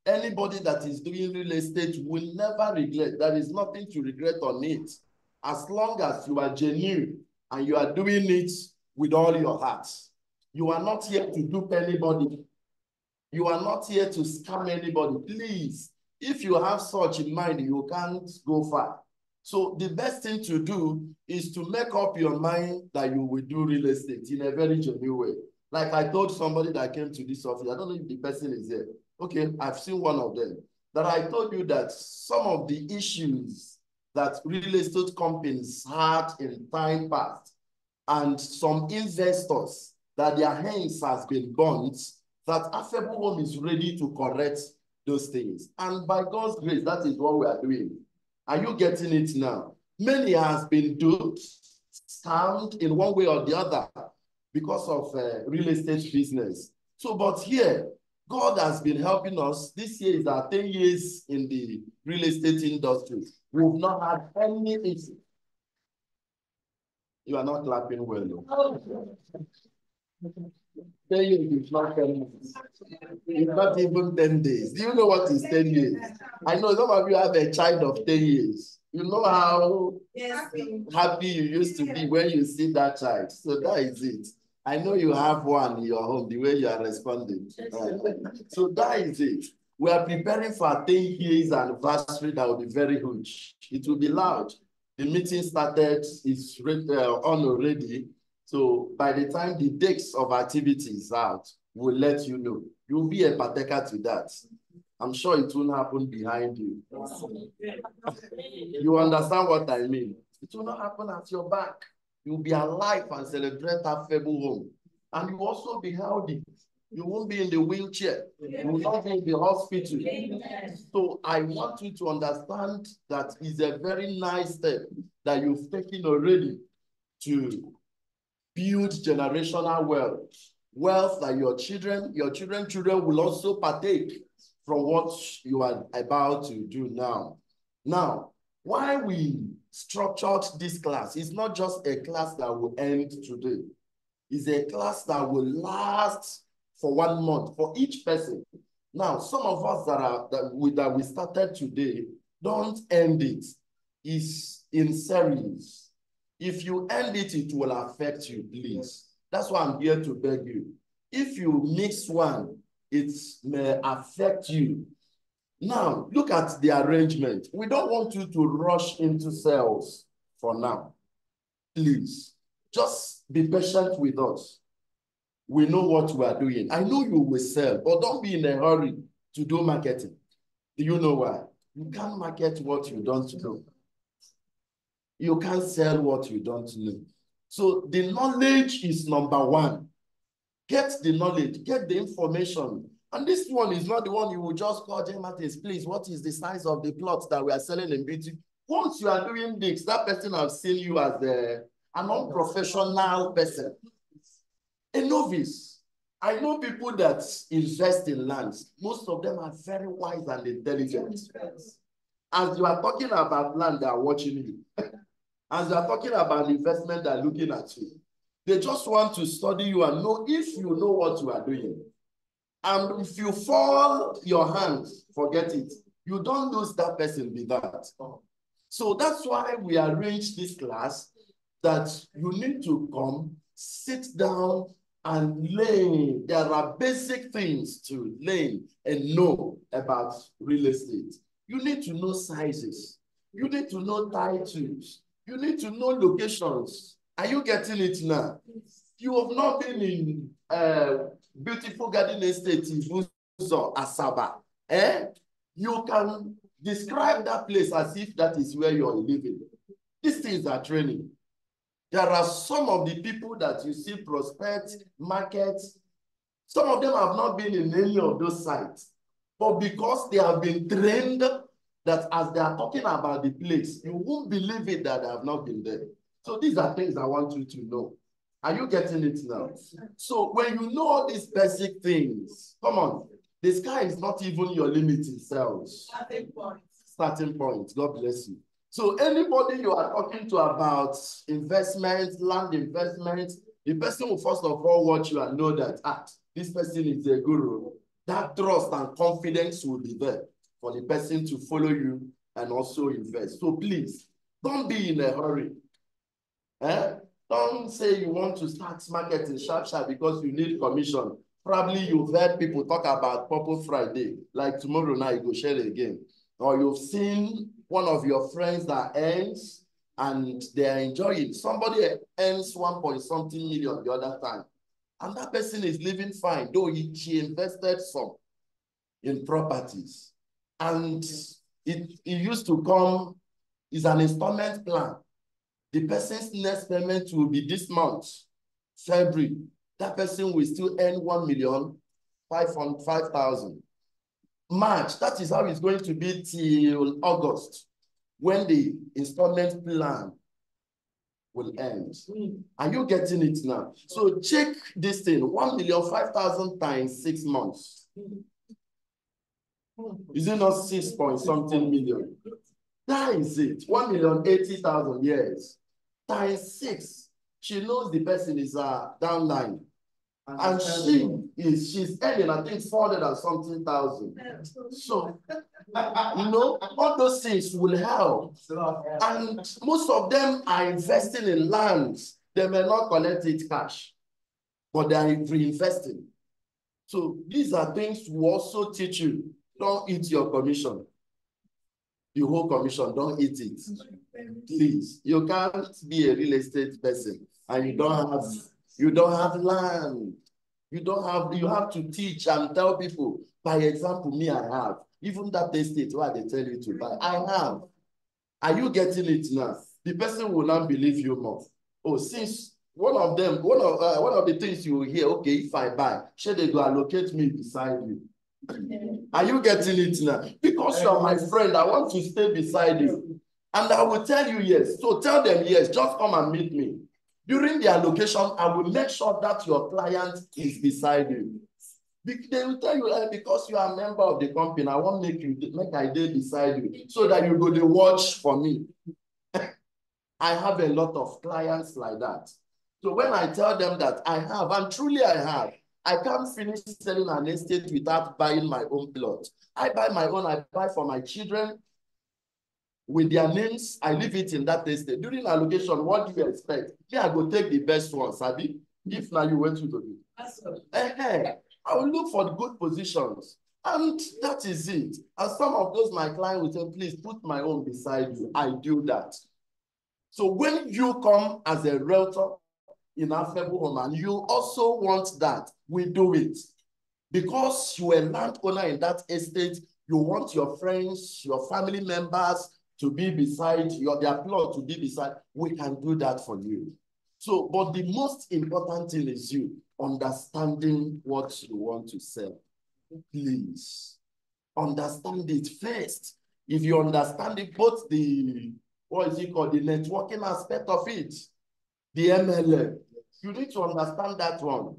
Anybody that is doing real estate will never regret. There is nothing to regret on it. As long as you are genuine and you are doing it with all your heart. You are not here to dupe anybody. You are not here to scam anybody. Please, if you have such in mind, you can't go far. So the best thing to do is to make up your mind that you will do real estate in a very genuine way. Like I told somebody that came to this office, I don't know if the person is here. Okay, I've seen one of them. That I told you that some of the issues that real estate companies had in time past and some investors that their hands has been burnt, that Affable Home is ready to correct those things. And by God's grace, that is what we are doing. Are you getting it now? Many has been duped, scammed in one way or the other because of real estate business. So, but here, God has been helping us. This year is our 10 years in the real estate industry. We've not had any issue. You are not clapping well, though. 10 years is not 10 years. It's not even 10 days. Do you know what is 10 years? I know some of you have a child of 10 years. You know how happy you used to be when you see that child. So that is it. I know you have one in your home, the way you are responding. So that is it. We are preparing for a 10 years anniversary that will be very huge. It will be loud. The meeting started, it's on already. So by the time the dates of activity is out, we'll let you know. You'll be a partaker to that. I'm sure it won't happen behind you. You understand what I mean? It will not happen at your back. You'll be alive and celebrate Affable home. And you'll also be healthy. You won't be in the wheelchair. You will not be in the hospital. So I want you to understand that it's a very nice step that you've taken already to build generational wealth. Wealth that your children will also partake from what you are about to do now. Now, why we structured this class, it's not just a class that will end today. It's a class that will last for 1 month for each person. Now, some of us that we started today, don't end it. It's in series. If you end it, it will affect you, please. That's why I'm here to beg you. If you miss one, it may affect you. Now, look at the arrangement. We don't want you to rush into sales for now. Please, just be patient with us. We know what we are doing. I know you will sell, but don't be in a hurry to do marketing. Do you know why? You can't market what you don't know. You can't sell what you don't know. So the knowledge is number one. Get the knowledge, get the information. And this one is not the one you will just call J. Martins, please, what is the size of the plot that we are selling in beauty? Once you are doing this, that person has seen you as an unprofessional person, a novice. I know people that invest in lands. Most of them are very wise and intelligent. As you are talking about land, they are watching you. As you are talking about investment, they are looking at you. They just want to study you and know if you know what you are doing. And if you fall your hands, forget it. You don't lose that person with that. So that's why we arranged this class, that you need to come, sit down and learn. There are basic things to learn and know about real estate. You need to know sizes. You need to know titles. You need to know locations. Are you getting it now? You have not been in beautiful garden estate in Buzo, Asaba. You can describe that place as if that is where you're living. These things are training. There are some of the people that you see prospect, markets. Some of them have not been in any of those sites. But because they have been trained, that as they are talking about the place, you won't believe it that they have not been there. So these are things I want you to know. Are you getting it now? So when you know all these basic things, come on, the sky is not even your limit in sales. Starting point. God bless you. So anybody you are talking to about investment, land investment, the person will first of all watch you and know that this person is a guru. That trust and confidence will be there for the person to follow you and also invest. So please, don't be in a hurry. Don't say you want to start marketing sharp because you need commission. Probably you've heard people talk about Purple Friday, like tomorrow night you go share it again. Or you've seen one of your friends that earns and they are enjoying. Somebody earns 1 point something million the other time. And that person is living fine, though she invested some in properties. And it used to come, is an installment plan. The person's next payment will be this month, February. That person will still earn 1,505,000. March, that is how it's going to be till August, when the installment plan will end. Are you getting it now? So check this thing, 1,005,000 times 6 months. Is it not 6 point something million? That is it, 1,080,000 years. Times 6. She knows the person is downline. And she's earning, I think, 400 and something thousand. So, all those things will help. And most of them are investing in lands. They may not collect it cash, but they are reinvesting. So these are things to also teach you. Don't eat your commission. The whole commission, don't eat it. Please, you can't be a real estate person and you don't have land. You have to teach and tell people. By example, me, I have. Even that estate where they tell you to buy, I have. Are you getting it now? The person will not believe you more. Oh, since one of the things you will hear, okay, if I buy, should they go allocate me beside you? Are you getting it now? Because you are my friend, I want to stay beside you. And I will tell you yes. So tell them yes, just come and meet me. During the allocation, I will make sure that your client is beside you. They will tell you because you are a member of the company, I want make I dey beside you so that you go to watch for me. I have a lot of clients like that. So when I tell them that I have, and truly I have, I can't finish selling an estate without buying my own plot. I buy my own, I buy for my children with their names. I leave it in that estate. During allocation, what do you expect? Me, I go take the best one, Sabi. If now you went to do it. I will look for the good positions. And that is it. And some of those, my client will say, please put my own beside you. I do that. So when you come as a realtor in Affable Home and you also want that, we do it. Because you are a landowner in that estate, you want your friends, your family members to be beside their plot to be beside, we can do that for you. So, but the most important thing is you understanding what you want to sell. Please understand it first. If you understand it, both the, what is it called, the networking aspect of it, the MLM, you need to understand that one.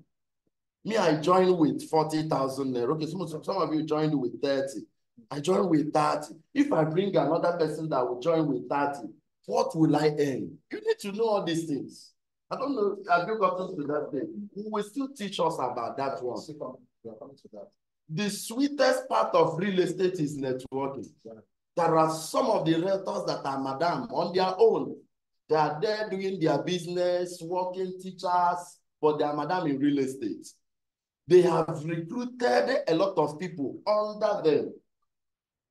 Me, I joined with 40,000 naira. Okay, some of you joined with 30. I joined with 30. If I bring another person that will join with 30, what will I earn? You need to know all these things. I don't know, have you gotten to that thing? We will still teach us about that one. We are coming to that. The sweetest part of real estate is networking. There are some of the realtors that are madam on their own. They are there doing their business, working teachers, but they are madam in real estate. They have recruited a lot of people under them.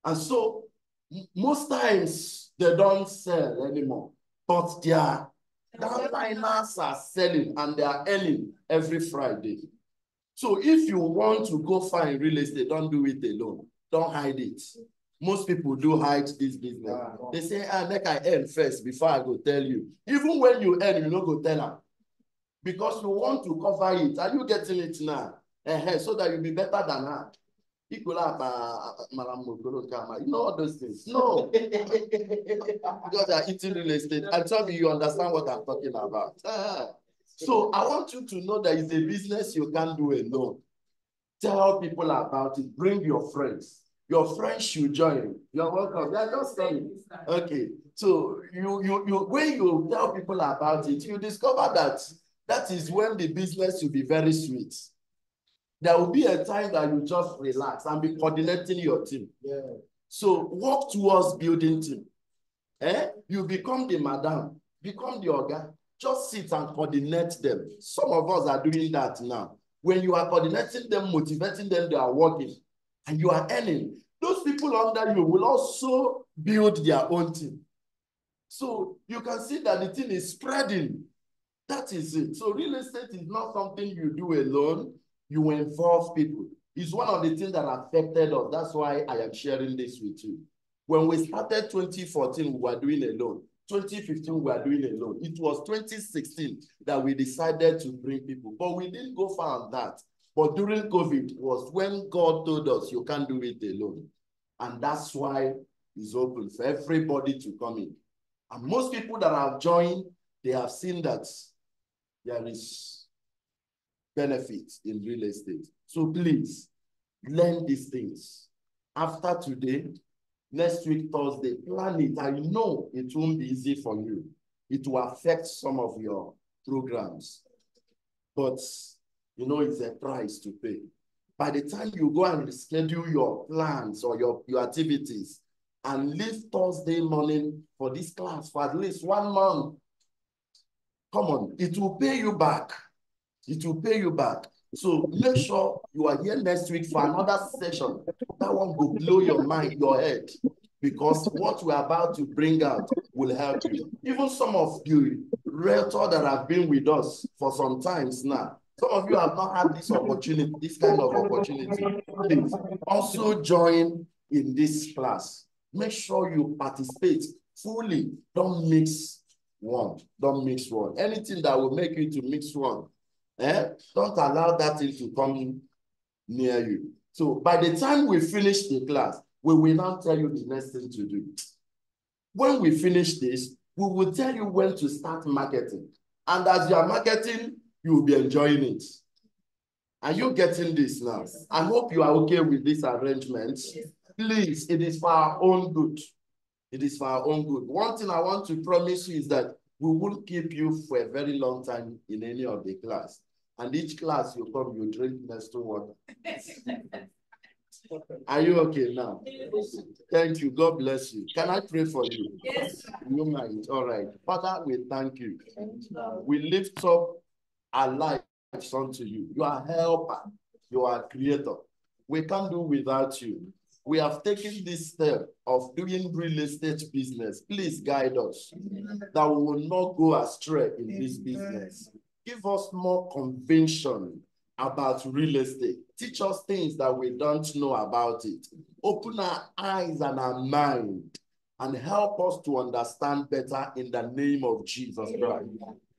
And so most times they don't sell anymore, but their downliners are selling and they are earning every Friday. So if you want to go far in real estate, don't do it alone. Don't hide it. Most people do hide this business. They say, make I earn first before I go tell you. Even when you earn, you don't go tell them. Because you want to cover it. Are you getting it now? So that you'll be better than her. You know all those things. No. Because they are eating real estate. And tell me you understand what I'm talking about. So I want you to know that it's a business you can't do alone. Tell people about it. Bring your friends. Your friends should join. You're welcome. They're just coming. Okay. So when you tell people about it, you discover that is when the business will be very sweet. There will be a time that you just relax and be coordinating your team. Yeah. So work towards building team. You become the madam, become the organ. Just sit and coordinate them. Some of us are doing that now. When you are coordinating them, motivating them, they are working, and you are earning. Those people under you will also build their own team. So you can see that the thing is spreading. That is it. So real estate is not something you do alone. You involve people. It's one of the things that affected us. That's why I am sharing this with you. When we started 2014, we were doing alone. 2015, we were doing alone. It was 2016 that we decided to bring people. But we didn't go far on that. But during COVID was when God told us you can't do it alone. And that's why it's open for everybody to come in. And most people that have joined, they have seen that there is benefit in real estate. So please, learn these things. After today, next week, Thursday, plan it. I know it won't be easy for you. It will affect some of your programs. But, you know, it's a price to pay. By the time you go and schedule your plans or your activities and leave Thursday morning for this class for at least 1 month, come on, it will pay you back. It will pay you back. So make sure you are here next week for another session. That one will blow your mind, your head, because what we're about to bring out will help you. Even some of you realtors that have been with us for some times now. Some of you have not had this opportunity, this kind of opportunity. Please also join in this class. Make sure you participate fully. Don't mix one. Don't mix one. Anything that will make you to mix one, don't allow that thing to come near you. So by the time we finish the class, we will now tell you the next thing to do. When we finish this, we will tell you when to start marketing. And as you are marketing, you will be enjoying it. Are you getting this now? I hope you are okay with this arrangement. Please, it is for our own good. It is for our own good. One thing I want to promise you is that we will keep you for a very long time in any of the class. And each class you come, you drink next to water. Are you okay now? Thank you. God bless you. Can I pray for you? Yes. You mind? All right. Father, we thank you. We lift up our lives unto you. You are helper. You are creator. We can't do without you. We have taken this step of doing real estate business. Please guide us that we will not go astray in this business. Give us more conviction about real estate. Teach us things that we don't know about it. Open our eyes and our mind and help us to understand better in the name of Jesus Christ.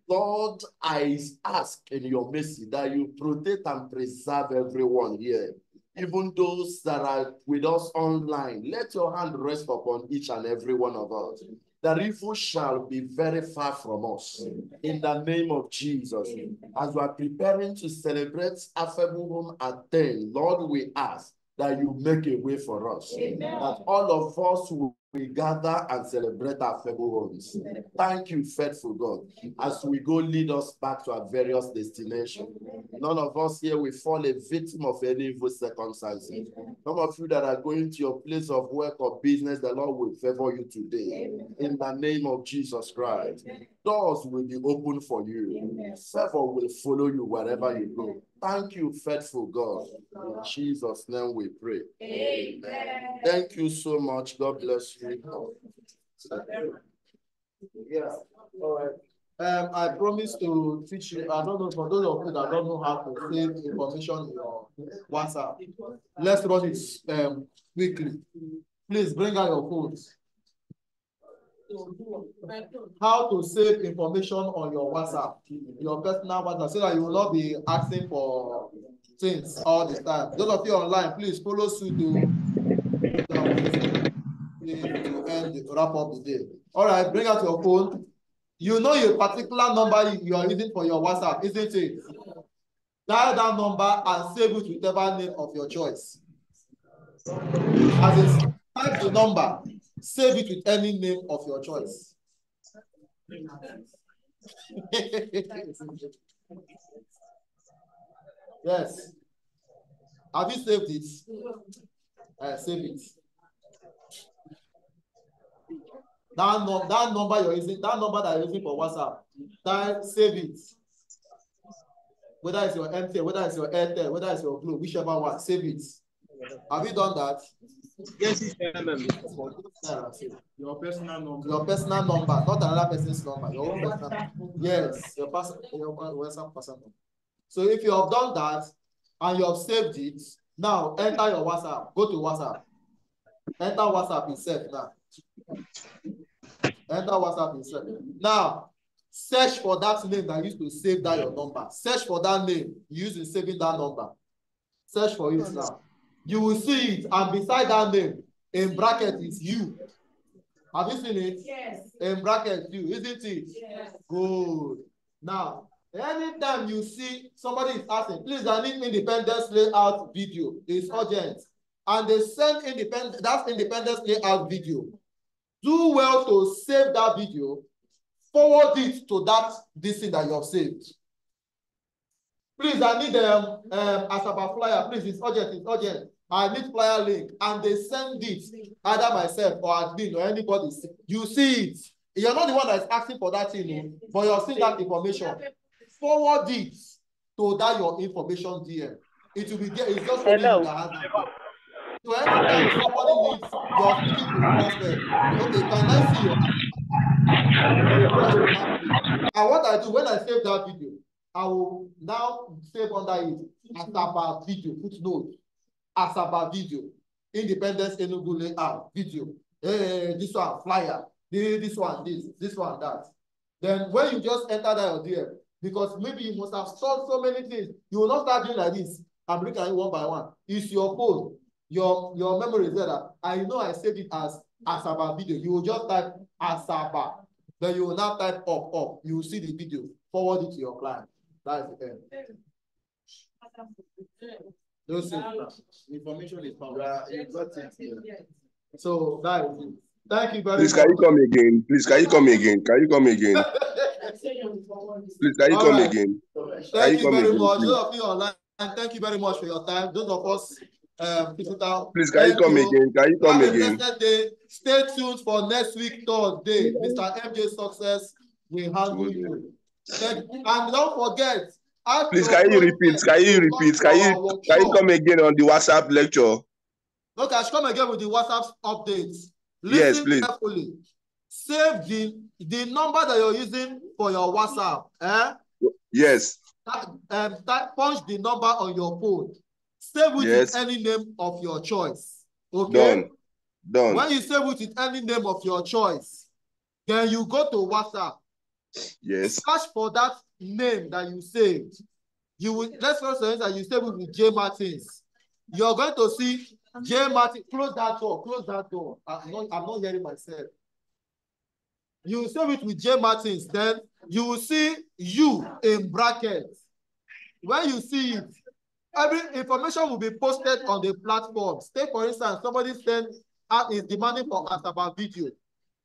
Lord, I ask in your mercy that you protect and preserve everyone here, even those that are with us online. Let your hand rest upon each and every one of us. The evil shall be very far from us. In the name of Jesus. As we are preparing to celebrate Affable Home at 10, Lord, we ask that you make a way for us. Amen. That all of us will gather and celebrate Affable Homes. Thank you, faithful God. As we go, lead us back to our various destinations. None of us here will fall a victim of any evil circumstances. Some of you that are going to your place of work or business, the Lord will favor you today. In the name of Jesus Christ. Doors will be open for you. Favor will follow you wherever you go. Thank you, faithful God. In Jesus' name we pray. Amen. Thank you so much. God bless you. Yeah. All right. I promise to teach you. I don't know, for those of you that don't know how to save information in your WhatsApp. Let's run it quickly. Please bring out your phones. How to save information on your WhatsApp, your personal WhatsApp, so that you will not be asking for things all the time. Those of you online, please follow suit to wrap up the day. All right, bring out your phone. You know your particular number you are using for your WhatsApp, isn't it? Dial that number and save it with whatever name of your choice. As is, type the number, save it with any name of your choice. Yes. Have you saved it? Save it. That number you're using, that number that you're using for WhatsApp, save it. Whether it's your MTN, whether it's your Airtel, whether it's your Glo, whichever one, save it. Have you done that? Yes, it's your personal number. Your personal number, not another person's number. Your own personal number. Yes, your WhatsApp personal number. So if you have done that and you have saved it, now enter your WhatsApp. Go to WhatsApp. Enter WhatsApp itself now. Enter WhatsApp itself. Now, search for that name that used to save that your number. Search for that name used in saving that number. Search for it now. You will see it, and beside that name, in bracket is you. Have you seen it? Yes. In bracket, you, isn't it? Yes. Good. Now, anytime you see somebody is asking, please, I need independence layout video. It's urgent. And they send independence layout video. Do well to save that video. Forward it to this thing that you have saved. Please, I need Affable flyer. Please, it's urgent. I need flyer link. And they send it, either myself or admin or anybody. You see it. You're not the one that is asking for that thing, but you're seeing that information. Forward it to that your information DM. It will be there. It's just only you that has it. So anytime somebody needs your speaking to be posted, okay, can I see your And what I do when I save that video, I will now save under it Affable video, footnote, Affable video, Independence Enugu layout video, this one flyer, this one this one that. Then when you just enter that idea, because maybe you must have solved so many things, you will not start doing like this. I'm looking at it one by one. It's your phone, your memory is there. That I know I saved it as Affable video. You will just type Affable. Then you will now type up. You will see the video. Forward it to your client. That's the end. Those information is power. You got it here. So that is it. Thank you very much. Please, can you come again? Please, can you come again? Can you come again? Please, can you come again? Thank you very much. Those of you online, thank you very much for your time. Those of us physical. Please, can you come again? Can you come again? Have a blessed day. Stay tuned for next week, Thursday. Mr. MJ Success will handle you. And don't forget. Please, can you repeat? Can you repeat? Can you come again on the WhatsApp lecture? Okay, I should come again with the WhatsApp updates. Yes, Listen please. carefully. Save the number that you're using for your WhatsApp. Yes. Punch the number on your phone. Save it with any name of your choice. Okay? Done. When you save it with any name of your choice, then you go to WhatsApp. Yes. Search for that name that you saved. You will, let's say that you save it with J Martins. You're going to see J Martin. Close that door. Close that door. I'm not hearing myself. You save it with J Martins, then you will see you in brackets. When you see it, every information will be posted on the platform. Say, for instance, somebody is demanding for Affable video.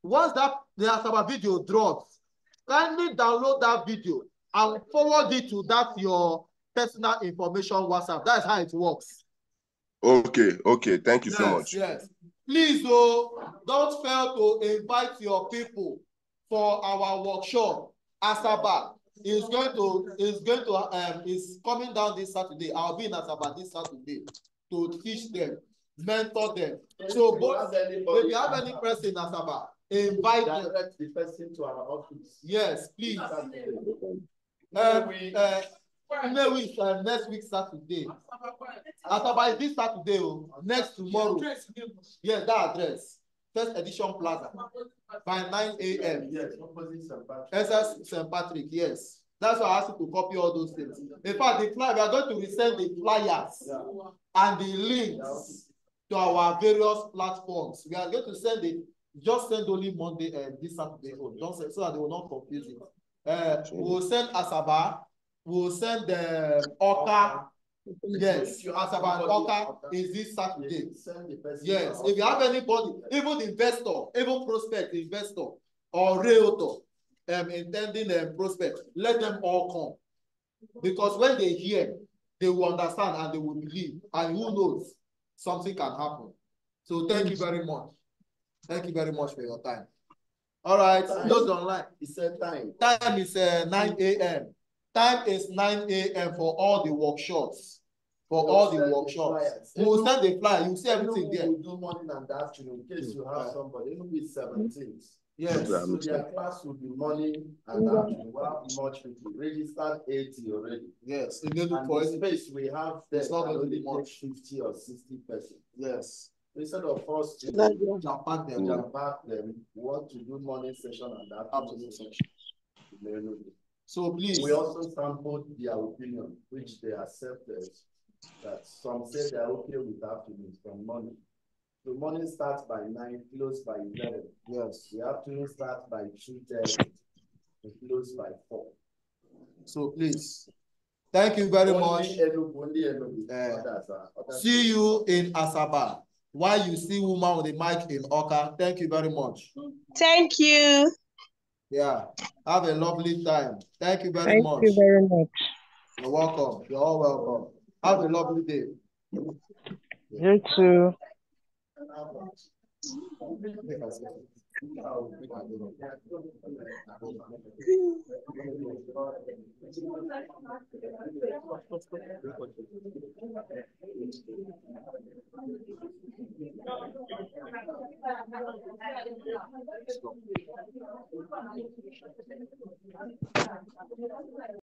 Once the Affable video drops, kindly download that video and forward it to your personal information WhatsApp. That's how it works. Okay. Thank you so much. Yes. Please, don't fail to invite your people for our workshop. Affable is coming down this Saturday. I'll be in Affable this Saturday to teach them, mentor them. So if you have any person in Affable, invite the person to our office. Yes, please. Next week Saturday. Affable is this Saturday. Next tomorrow. Yes, that address. First Edition Plaza by 9 a.m. Yes, opposite St. Patrick. Yes. That's why I asked you to copy all those things. In fact, we are going to resend the flyers and the links to our various platforms. We are going to send it. Just send only Monday this Saturday. Don't send so that they will not confuse it. We will send Affable. We will send the Oka. Yes, Affable Oka is this Saturday. Yes, if you have anybody, even investor, even prospect investor or realtor intending prospect, let them all come. Because when they hear, they will understand and they will believe. And who knows, something can happen. So thank you very much. Thank you very much for your time. All right, those online. He said time. Time is 9 a.m. Time is 9 a.m. for all the workshops. For all the workshops. We will send the flyer. You see everything there. We do morning and afternoon in case you have somebody, even with 17th. Yes. So their class will be morning and afternoon. We have much people. Registered 80 already. Yes. And the space we have there is not only much 50 or 60 persons. Yes. Instead of us to jump them, we want to do morning session and afternoon session. So please. We also sampled their opinion, which they accepted. That some say they are okay with afternoon from morning. The morning starts by 9, close by 11. Yes. The afternoon starts by 2:30, and close by 4. So please. Thank you very much. See you in Affable. While you see woman with the mic in Oka. Thank you very much. Thank you. Yeah. Have a lovely time. Thank you very much. Thank you very much. You're welcome. You're all welcome. Have a lovely day. You too.